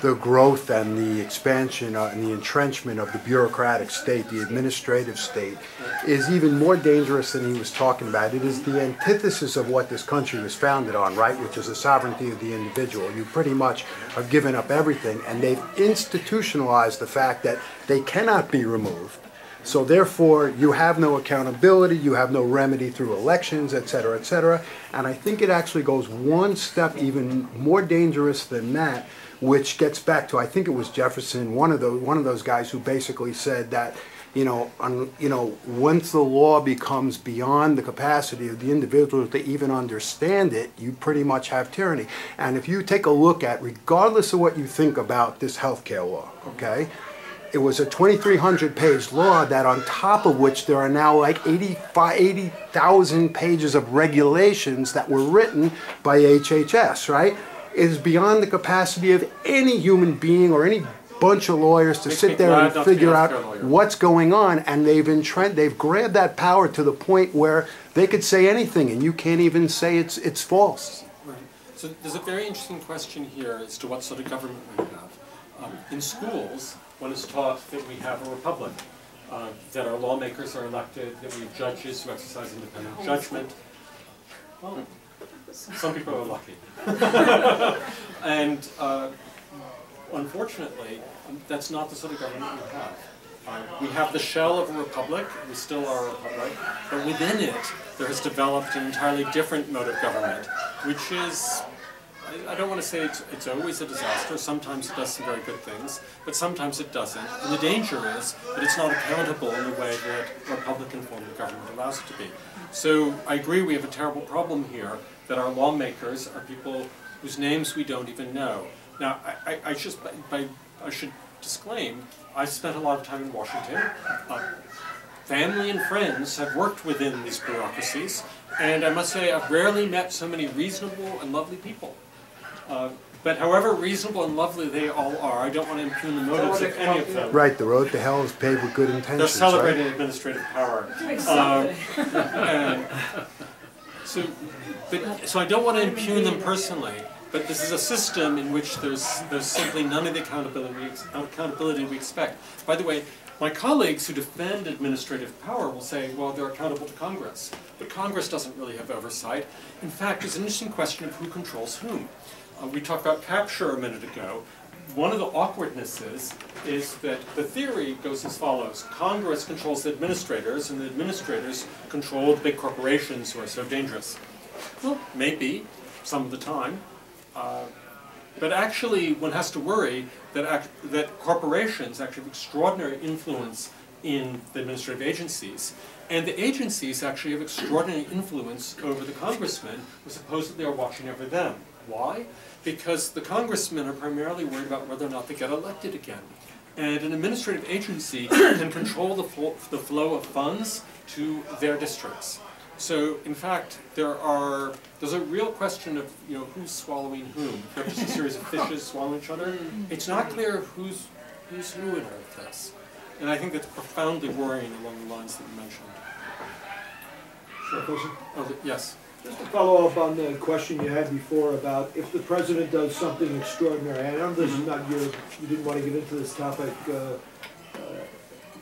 the growth and the expansion and the entrenchment of the bureaucratic state, the administrative state, is even more dangerous than he was talking about. It is the antithesis of what this country was founded on, right, which is the sovereignty of the individual. You pretty much have given up everything, and they've institutionalized the fact that they cannot be removed. So therefore, you have no accountability, you have no remedy through elections, et cetera, et cetera. And I think it actually goes one step even more dangerous than that, which gets back to, I think it was Jefferson, one of those guys who basically said that, once the law becomes beyond the capacity of the individual to even understand it, you pretty much have tyranny. And if you take a look at, regardless of what you think about this healthcare law, okay, it was a 2,300-page law that on top of which there are now like 80,000 pages of regulations that were written by HHS, right? It is beyond the capacity of any human being or any bunch of lawyers to sit there and figure out what's going on, and they've grabbed that power to the point where they could say anything and you can't even say it's false. Right. So there's a very interesting question here as to what sort of government we have. In schools, one is taught that we have a republic, that our lawmakers are elected, that we have judges who exercise independent judgment. Well, some people are lucky. And unfortunately, that's not the sort of government we have. We have the shell of a republic, we still are a republic, but within it, there has developed an entirely different mode of government, which is, I don't want to say it's always a disaster. Sometimes it does some very good things, but sometimes it doesn't. And the danger is that it's not accountable in the way that a Republican form of government allows it to be. So I agree we have a terrible problem here, that our lawmakers are people whose names we don't even know. Now, I should disclaim, I spent a lot of time in Washington. Family and friends have worked within these bureaucracies, and I must say I've rarely met so many reasonable and lovely people. But however reasonable and lovely they all are, I don't want to impugn the motives of any of them. Right, the road to hell is paved with good intentions. They're celebrating right? administrative power. So I don't want to impugn them personally, but this is a system in which there's simply none of the accountability we expect. By the way, my colleagues who defend administrative power will say, well, they're accountable to Congress. But Congress doesn't really have oversight. In fact, there's an interesting question of who controls whom. We talked about capture a minute ago. One of the awkwardnesses is that the theory goes as follows. Congress controls the administrators, and the administrators control the big corporations who are so dangerous. Well, maybe, some of the time. But actually, one has to worry that corporations actually have extraordinary influence in the administrative agencies. And the agencies actually have extraordinary influence over the congressmen who supposedly are watching over them. Why? Because the congressmen are primarily worried about whether or not they get elected again. And an administrative agency can control the flow of funds to their districts. So, in fact, there's a real question of who's swallowing whom. If you have just a series of fishes swallowing each other, it's not clear who's who in all of this. And I think that's profoundly worrying along the lines that you mentioned. Question? Oh, yes. Just to follow up on the question you had before about if the president does something extraordinary. I know this is not you didn't want to get into this topic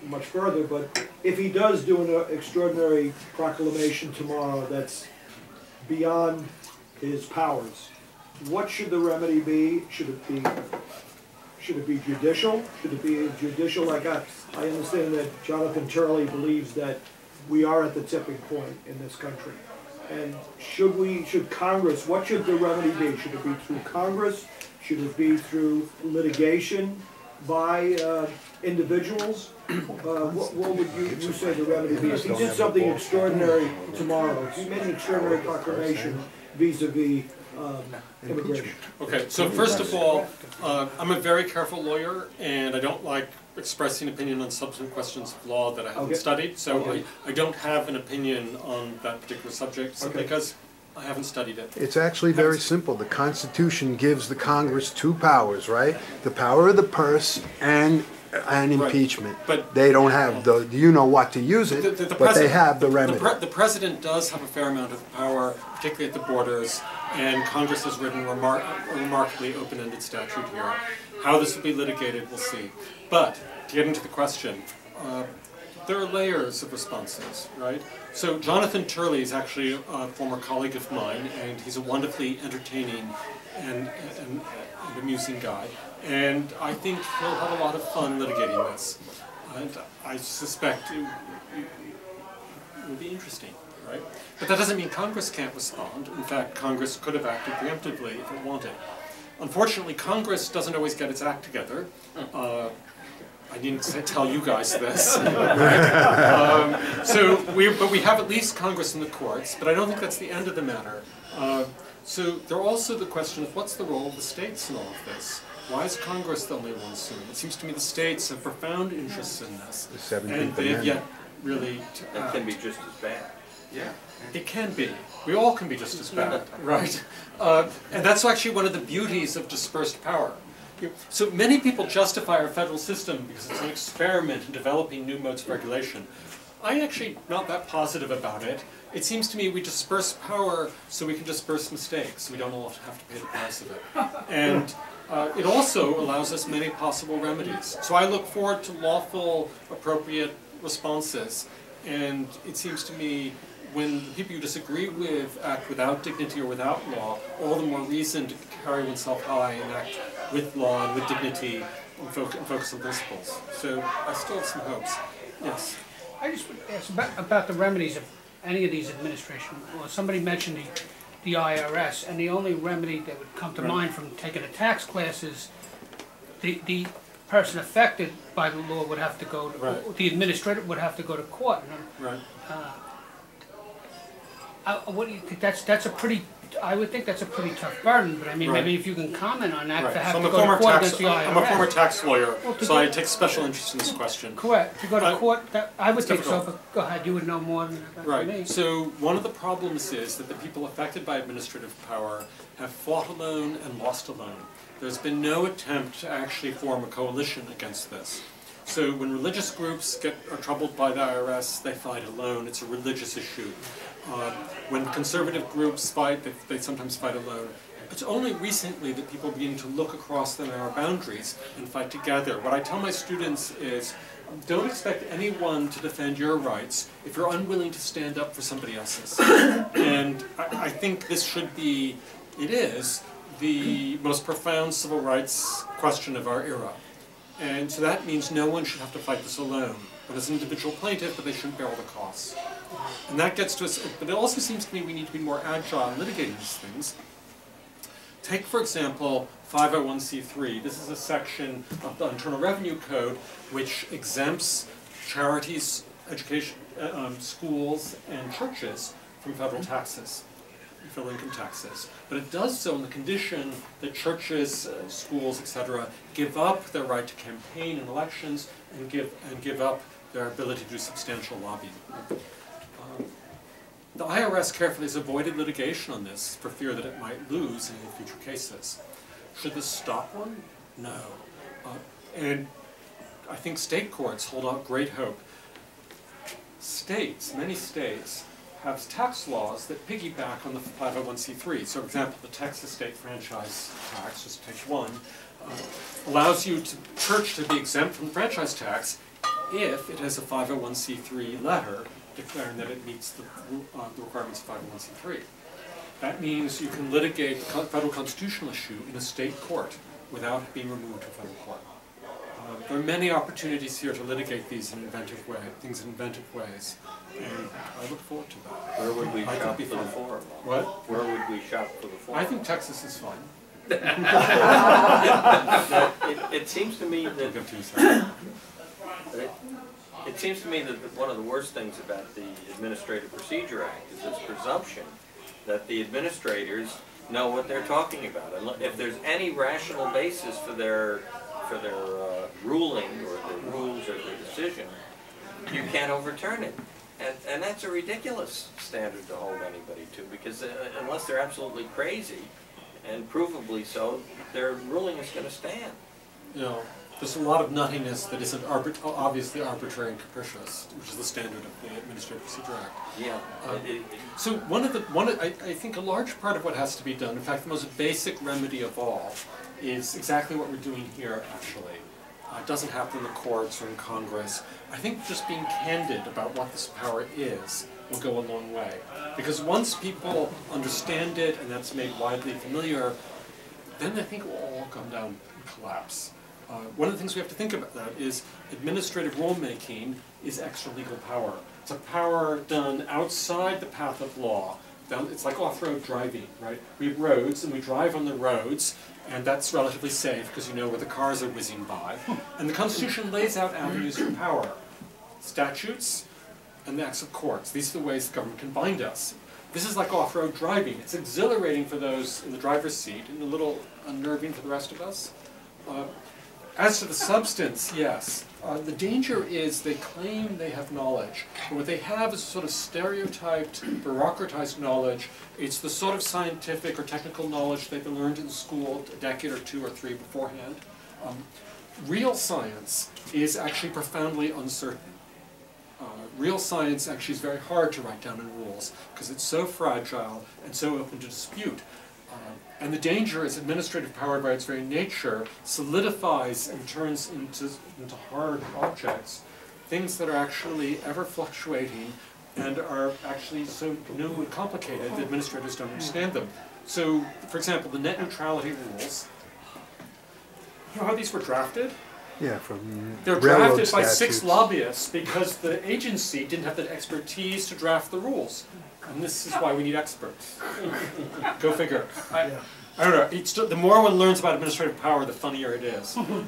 much further, but if he does do an extraordinary proclamation tomorrow that's beyond his powers, what should the remedy be? Should it be judicial? Should it be judicial? Like I understand that Jonathan Turley believes that we are at the tipping point in this country. And should Congress, what should the remedy be? Should it be through Congress? Should it be through litigation by individuals? What would you say the remedy be? If he did something extraordinary tomorrow, if he made an extraordinary proclamation vis-a-vis immigration. Okay, so first of all, I'm a very careful lawyer, and I don't like expressing opinion on substantive questions of law that I haven't studied, so I don't have an opinion on that particular subject simply because I haven't studied it. It's actually very simple. The Constitution gives the Congress two powers, right? The power of the purse and impeachment. But they don't have the, you know what to use it, but they have the remedy. The president does have a fair amount of power, particularly at the borders, and Congress has written a remarkably open-ended statute here. How this will be litigated, we'll see. But, to get into the question, there are layers of responses, right? So Jonathan Turley is actually a former colleague of mine, and he's a wonderfully entertaining and amusing guy. And I think he'll have a lot of fun litigating this. And I suspect it will be interesting, right? But that doesn't mean Congress can't respond. In fact, Congress could have acted preemptively if it wanted. Unfortunately, Congress doesn't always get its act together. I needn't tell you guys this. Right? But we have at least Congress and the courts, but I don't think that's the end of the matter. So there are also the question of what's the role of the states in all of this? Why is Congress the only one suing? It seems to me the states have profound interests in this, and they have yet really to act. It can be just as bad. Yeah. It can be. We all can be just as bad, right? And that's actually one of the beauties of dispersed power. So many people justify our federal system because it's an experiment in developing new modes of regulation. I'm actually not that positive about it. It seems to me we disperse power so we can disperse mistakes, so we don't all have to pay the price of it. And it also allows us many possible remedies. So I look forward to lawful, appropriate responses. And it seems to me when the people you disagree with act without dignity or without law, all the more reason to carry oneself high and act with law and with dignity and focus on principles. So I still have some hopes. Yes? I just would ask about the remedies of any of these administration. Well, somebody mentioned the IRS, and the only remedy that would come to mind from taking a tax class is the person affected by the law would have to go to, the administrator would have to go to court. Right. What do you think? That's a pretty. I would think that's a pretty tough burden. But I mean, maybe if you can comment on that, to have to go to court against the IRS. I'm a former tax lawyer, so I take special interest in this question. Correct. To go to court, I would think so. But go ahead, you would know more than that than me. Right. So one of the problems is that the people affected by administrative power have fought alone and lost alone. There's been no attempt to actually form a coalition against this. So when religious groups are troubled by the IRS, they fight alone. It's a religious issue. When conservative groups fight, they sometimes fight alone. It's only recently that people begin to look across the narrow boundaries and fight together. What I tell my students is, don't expect anyone to defend your rights if you're unwilling to stand up for somebody else's. And I think this should be, it is, the most profound civil rights question of our era. And so that means no one should have to fight this alone. But as an individual plaintiff, but they shouldn't bear all the costs. And that gets to us, but it also seems to me we need to be more agile in litigating these things. Take, for example, 501c3. This is a section of the Internal Revenue Code which exempts charities, education, schools, and churches from federal taxes, federal income taxes. But it does so on the condition that churches, schools, etc., give up their right to campaign in elections and give up their ability to do substantial lobbying. The IRS carefully has avoided litigation on this for fear that it might lose in future cases. Should this stop one? No. And I think state courts hold out great hope. States, many states, have tax laws that piggyback on the 501c3. So, for example, the Texas state franchise tax, just to take one, allows you to church to be exempt from the franchise tax if it has a 501c3 letter declaring that it meets the requirements of 501c3. That means you can litigate the federal constitutional issue in a state court without being removed to federal court. There are many opportunities here to litigate these in inventive ways, and I look forward to that. Where would we shop for the forum? What? Where would we shop for the forum? I think Texas is fine. It seems to me that it seems to me that one of the worst things about the Administrative Procedure Act is this presumption that the administrators know what they're talking about. And if there's any rational basis for their ruling or their rules or their decision, you can't overturn it. And that's a ridiculous standard to hold anybody to, because unless they're absolutely crazy, and provably so, their ruling is going to stand. You know, there's a lot of nuttiness that isn't obviously arbitrary and capricious, which is the standard of the Administrative Procedure Act. Yeah. So I think a large part of what has to be done, in fact, the most basic remedy of all, is exactly what we're doing here, actually. It doesn't happen in the courts or in Congress. I think just being candid about what this power is will go a long way. Because once people understand it, and that's made widely familiar, then I think it will all come down and collapse. One of the things we have to think about that is administrative rulemaking is extra-legal power. It's a power done outside the path of law. It's like off-road driving, right? We have roads, and we drive on the roads, and that's relatively safe because you know where the cars are whizzing by. And the Constitution lays out avenues for power. Statutes and the acts of courts. These are the ways the government can bind us. This is like off-road driving. It's exhilarating for those in the driver's seat and a little unnerving for the rest of us. As to the substance, yes. The danger is they claim they have knowledge, but what they have is a sort of stereotyped, bureaucratized knowledge. It's the sort of scientific or technical knowledge they've learned in school a decade or two or three beforehand. Real science is actually profoundly uncertain. Real science actually is very hard to write down in rules because it's so fragile and so open to dispute. And the danger is administrative power by its very nature solidifies and turns into hard objects, things that are actually ever fluctuating and are actually so new and complicated that administrators don't understand them. So, for example, the net neutrality rules, you know how these were drafted? Yeah, from They're drafted by 6 lobbyists because the agency didn't have the expertise to draft the rules. And this is why we need experts. Go figure. I don't know. It's the more one learns about administrative power, the funnier it is. You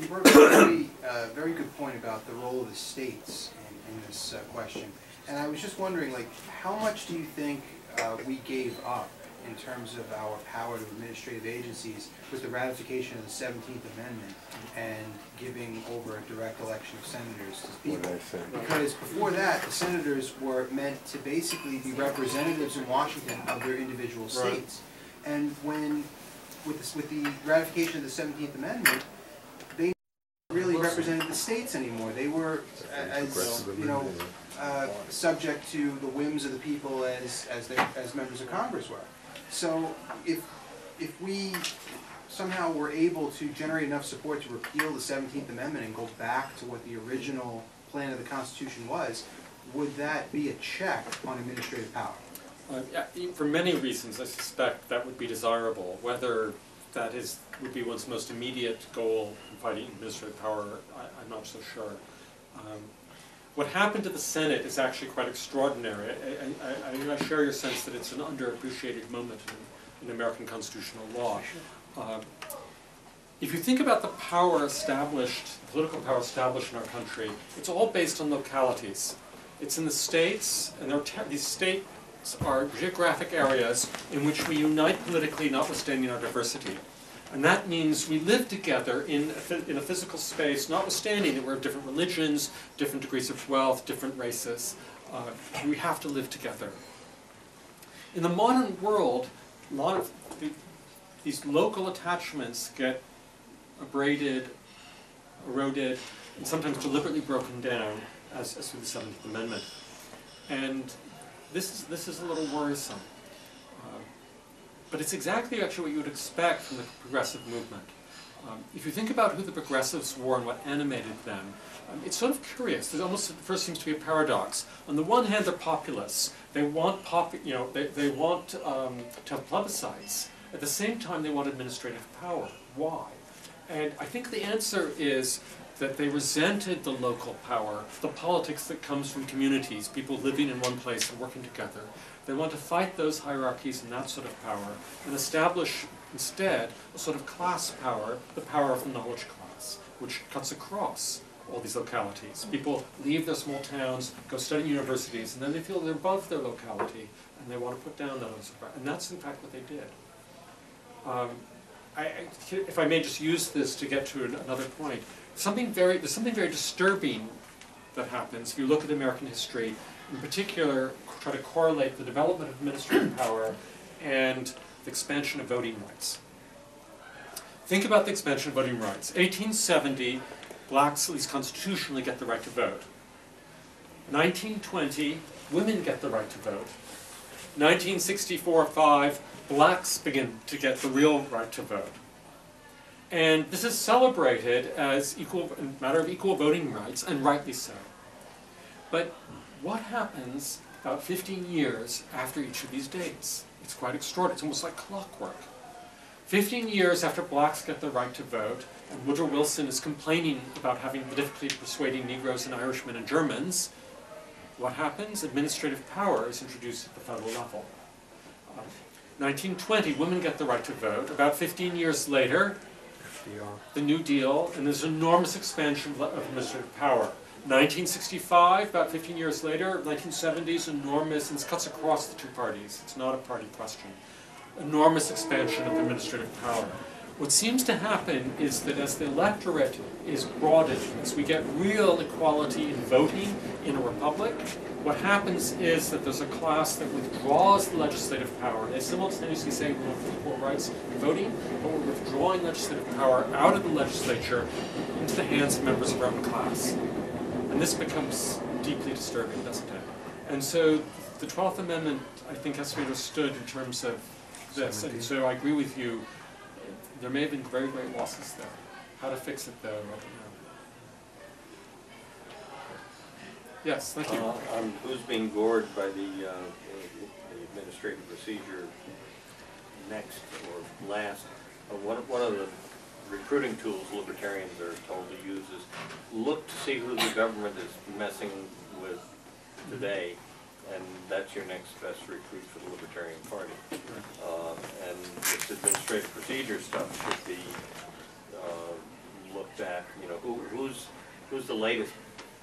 brought up a very good point about the role of the states in this question. And I was just wondering, like, how much do you think we gave up in terms of our power to administrative agencies with the ratification of the 17th Amendment and giving over a direct election of senators to people? Because before that, the senators were meant to basically be representatives in Washington of their individual states. Right. And when, with the ratification of the 17th Amendment, they really represented the states anymore. They were, as you know, subject to the whims of the people as members of Congress were. So if we somehow were able to generate enough support to repeal the 17th Amendment and go back to what the original plan of the Constitution was, would that be a check on administrative power? For many reasons, I suspect that would be desirable. Whether that would be one's most immediate goal in fighting administrative power, I'm not so sure. What happened to the Senate is actually quite extraordinary. I share your sense that it's an underappreciated moment in American constitutional law. If you think about the power established, the political power established in our country, it's all based on localities. It's in the states, and these states are geographic areas in which we unite politically, notwithstanding our diversity. And that means we live together in a physical space, notwithstanding that we're of different religions, different degrees of wealth, different races. We have to live together. In the modern world, a lot of these local attachments get abraded, eroded, and sometimes deliberately broken down, as with the 17th Amendment. And this is a little worrisome. But it's exactly actually what you would expect from the progressive movement. If you think about who the progressives were and what animated them, it's sort of curious. There's almost at first seems to be a paradox. On the one hand, they're populists. They want they want to have plebiscites. At the same time, they want administrative power. Why? And I think the answer is that they resented the local power, the politics that comes from communities, people living in one place and working together. They want to fight those hierarchies and that sort of power and establish instead a sort of class power, the power of the knowledge class, which cuts across all these localities. People leave their small towns, go study universities, and then they feel they're above their locality and they want to put down those. And that's in fact what they did. If I may just use this to get to another point, there's something very disturbing that happens if you look at American history, in particular try to correlate the development of administrative power and the expansion of voting rights. Think about the expansion of voting rights. 1870, blacks, at least constitutionally, get the right to vote. 1920, women get the right to vote. 1964-5, blacks begin to get the real right to vote. And this is celebrated as a matter of equal voting rights, and rightly so. But what happens about 15 years after each of these dates? It's quite extraordinary. It's almost like clockwork. 15 years after blacks get the right to vote, and Woodrow Wilson is complaining about having the difficulty persuading Negroes and Irishmen and Germans, what happens? Administrative power is introduced at the federal level. 1920, women get the right to vote. About 15 years later, the New Deal, and there's enormous expansion of administrative power. 1965, about 15 years later, 1970s, enormous, and it cuts across the two parties. It's not a party question. Enormous expansion of administrative power. What seems to happen is that as the electorate is broadened, as we get real equality in voting in a republic, what happens is that there's a class that withdraws the legislative power. They simultaneously say we want equal rights in voting, but we're withdrawing legislative power out of the legislature into the hands of members of our own class. And this becomes deeply disturbing, doesn't it? And so the 12th Amendment, I think, has to be understood in terms of this. And so I agree with you. There may have been very great losses there. How to fix it, though, I don't know. Yes, thank you. Who's being gored by the administrative procedure next or last? One of the recruiting tools libertarians are told to use is look to see who the government is messing with today, and that's your next best recruit for the Libertarian Party. And this administrative procedure stuff should be looked at. You know, who's the latest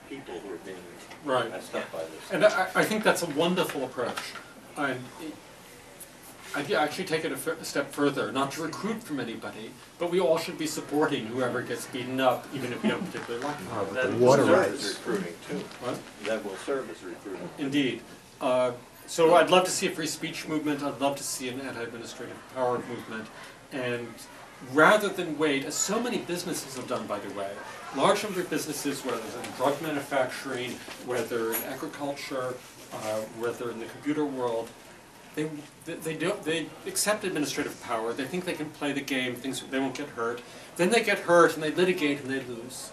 people who are being messed up by this. And I think that's a wonderful approach. I'd actually take it a step further, not to recruit from anybody, but we all should be supporting whoever gets beaten up, even if we don't particularly like them. That will serve as recruiting, too. What? That will serve as recruiting. Indeed. So I'd love to see a free speech movement. I'd love to see an anti-administrative power movement. And rather than wait, as so many businesses have done, by the way, large number of businesses, whether it's in drug manufacturing, whether in agriculture, whether in the computer world, they accept administrative power. They think they can play the game, they won't get hurt. Then they get hurt and they litigate and they lose.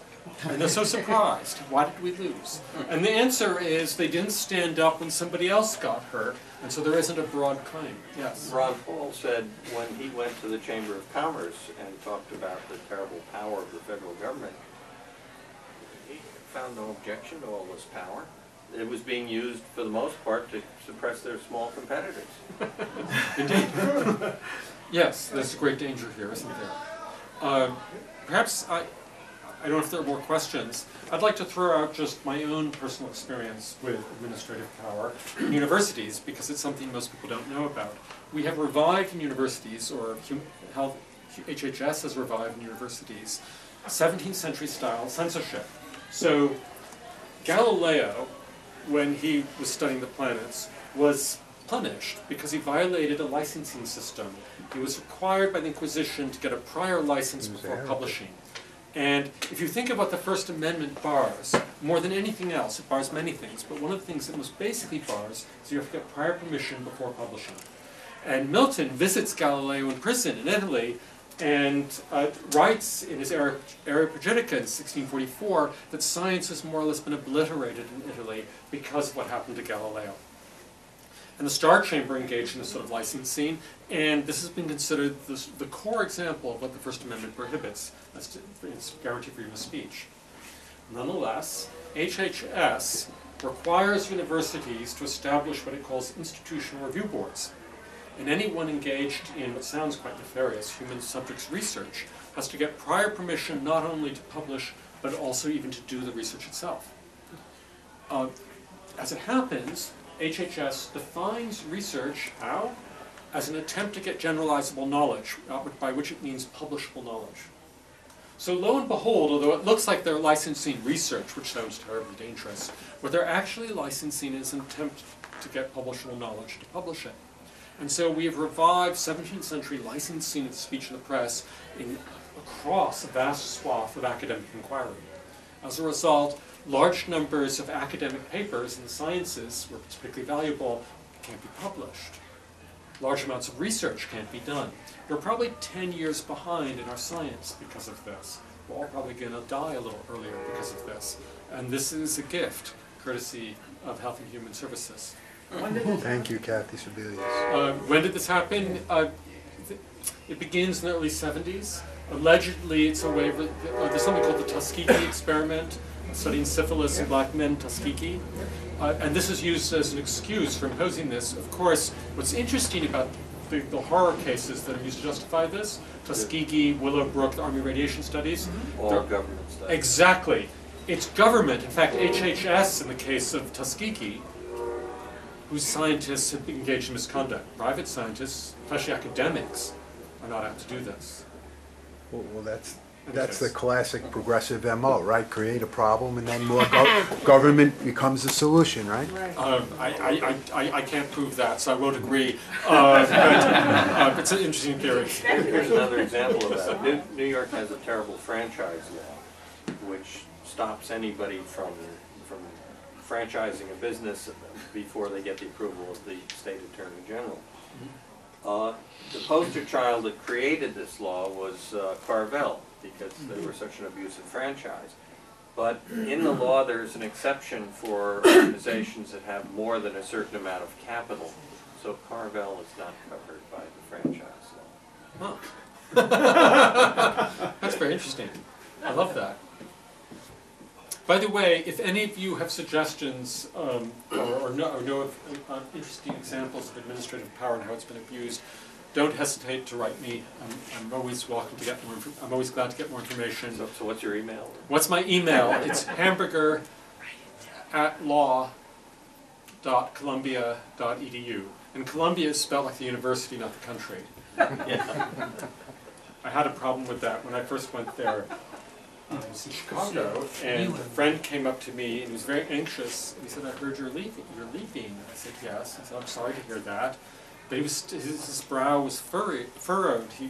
And they're so surprised. Why did we lose? And the answer is they didn't stand up when somebody else got hurt, and so there isn't a broad claim. Yes? Ron Paul said when he went to the Chamber of Commerce and talked about the terrible power of the federal government, he found no objection to all this power. It was being used, for the most part, to suppress their small competitors. Indeed. Yes, there's a great danger here, isn't there? Perhaps, I don't know if there are more questions. I'd like to throw out just my own personal experience with administrative power in universities, because it's something most people don't know about. We have revived in universities, or HHS has revived in universities, 17th century style censorship. So Galileo, when he was studying the planets, was punished because he violated a licensing system. He was required by the Inquisition to get a prior license before publishing. And if you think of what the First Amendment bars, more than anything else, it bars many things, but one of the things it most basically bars is you have to get prior permission before publishing. And Milton visits Galileo in prison in Italy and writes in his Areopagitica in 1644 that science has more or less been obliterated in Italy because of what happened to Galileo. And the Star Chamber engaged in this sort of licensing, and this has been considered the core example of what the First Amendment prohibits. That's it's guaranteed freedom of speech. Nonetheless, HHS requires universities to establish what it calls institutional review boards. And anyone engaged in what sounds quite nefarious, human subjects research, has to get prior permission not only to publish, but also even to do the research itself. As it happens, HHS defines research, how? As an attempt to get generalizable knowledge, by which it means publishable knowledge. So lo and behold, although it looks like they're licensing research, which sounds terribly dangerous, what they're actually licensing is an attempt to get publishable knowledge to publish it. And so we have revived 17th century licensing of speech in the press across a vast swath of academic inquiry. As a result, large numbers of academic papers in the sciences, where it's particularly valuable, can't be published. Large amounts of research can't be done. We're probably 10 years behind in our science because of this. We're all probably going to die a little earlier because of this. And this is a gift, courtesy of Health and Human Services. Thank you, Kathy Sebelius. When did this happen? It begins in the early 70s. Allegedly, it's a waiver. There's something called the Tuskegee experiment, studying syphilis in black men, Tuskegee. And this is used as an excuse for imposing this. Of course, what's interesting about the horror cases that are used to justify this, Tuskegee, Willowbrook, the Army Radiation Studies. All government studies. Exactly. It's government. In fact, HHS, in the case of Tuskegee, whose scientists have engaged in misconduct. Private scientists, especially academics, are not apt to do this. Well, that's the classic progressive MO, right? Create a problem and then more government becomes the solution, right? I can't prove that, so I won't agree. But it's an interesting theory. Here's another example of that. New York has a terrible franchise law, which stops anybody from franchising a business before they get the approval of the state attorney general. The poster child that created this law was Carvel, because they were such an abusive franchise. But in the law there's an exception for organizations that have more than a certain amount of capital. So Carvel is not covered by the franchise law. Huh. That's very interesting. I love that. By the way, if any of you have suggestions or know of interesting examples of administrative power and how it's been abused, don't hesitate to write me. I'm always welcome to get more. I'm always glad to get more information. So what's your email? What's my email? It's hamburger@law.columbia.edu. And Columbia is spelled like the university, not the country. Yeah. I had a problem with that when I first went there. I was in Chicago, and a friend came up to me, and he was very anxious, and he said, "I heard you're leaving." And I said, "Yes." I said, "I'm sorry to hear that." But his brow was furrowed. He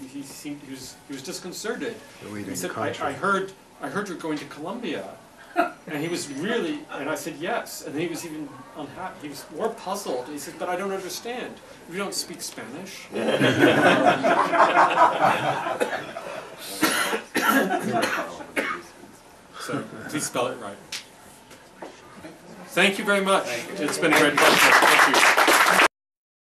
was disconcerted. He said, I heard you're going to Columbia." And he was really, and I said, "Yes." And he was even unhappy. He was more puzzled. He said, "But I don't understand. You don't speak Spanish." So please spell it right. Thank you very much. It's been a great pleasure. Thank you.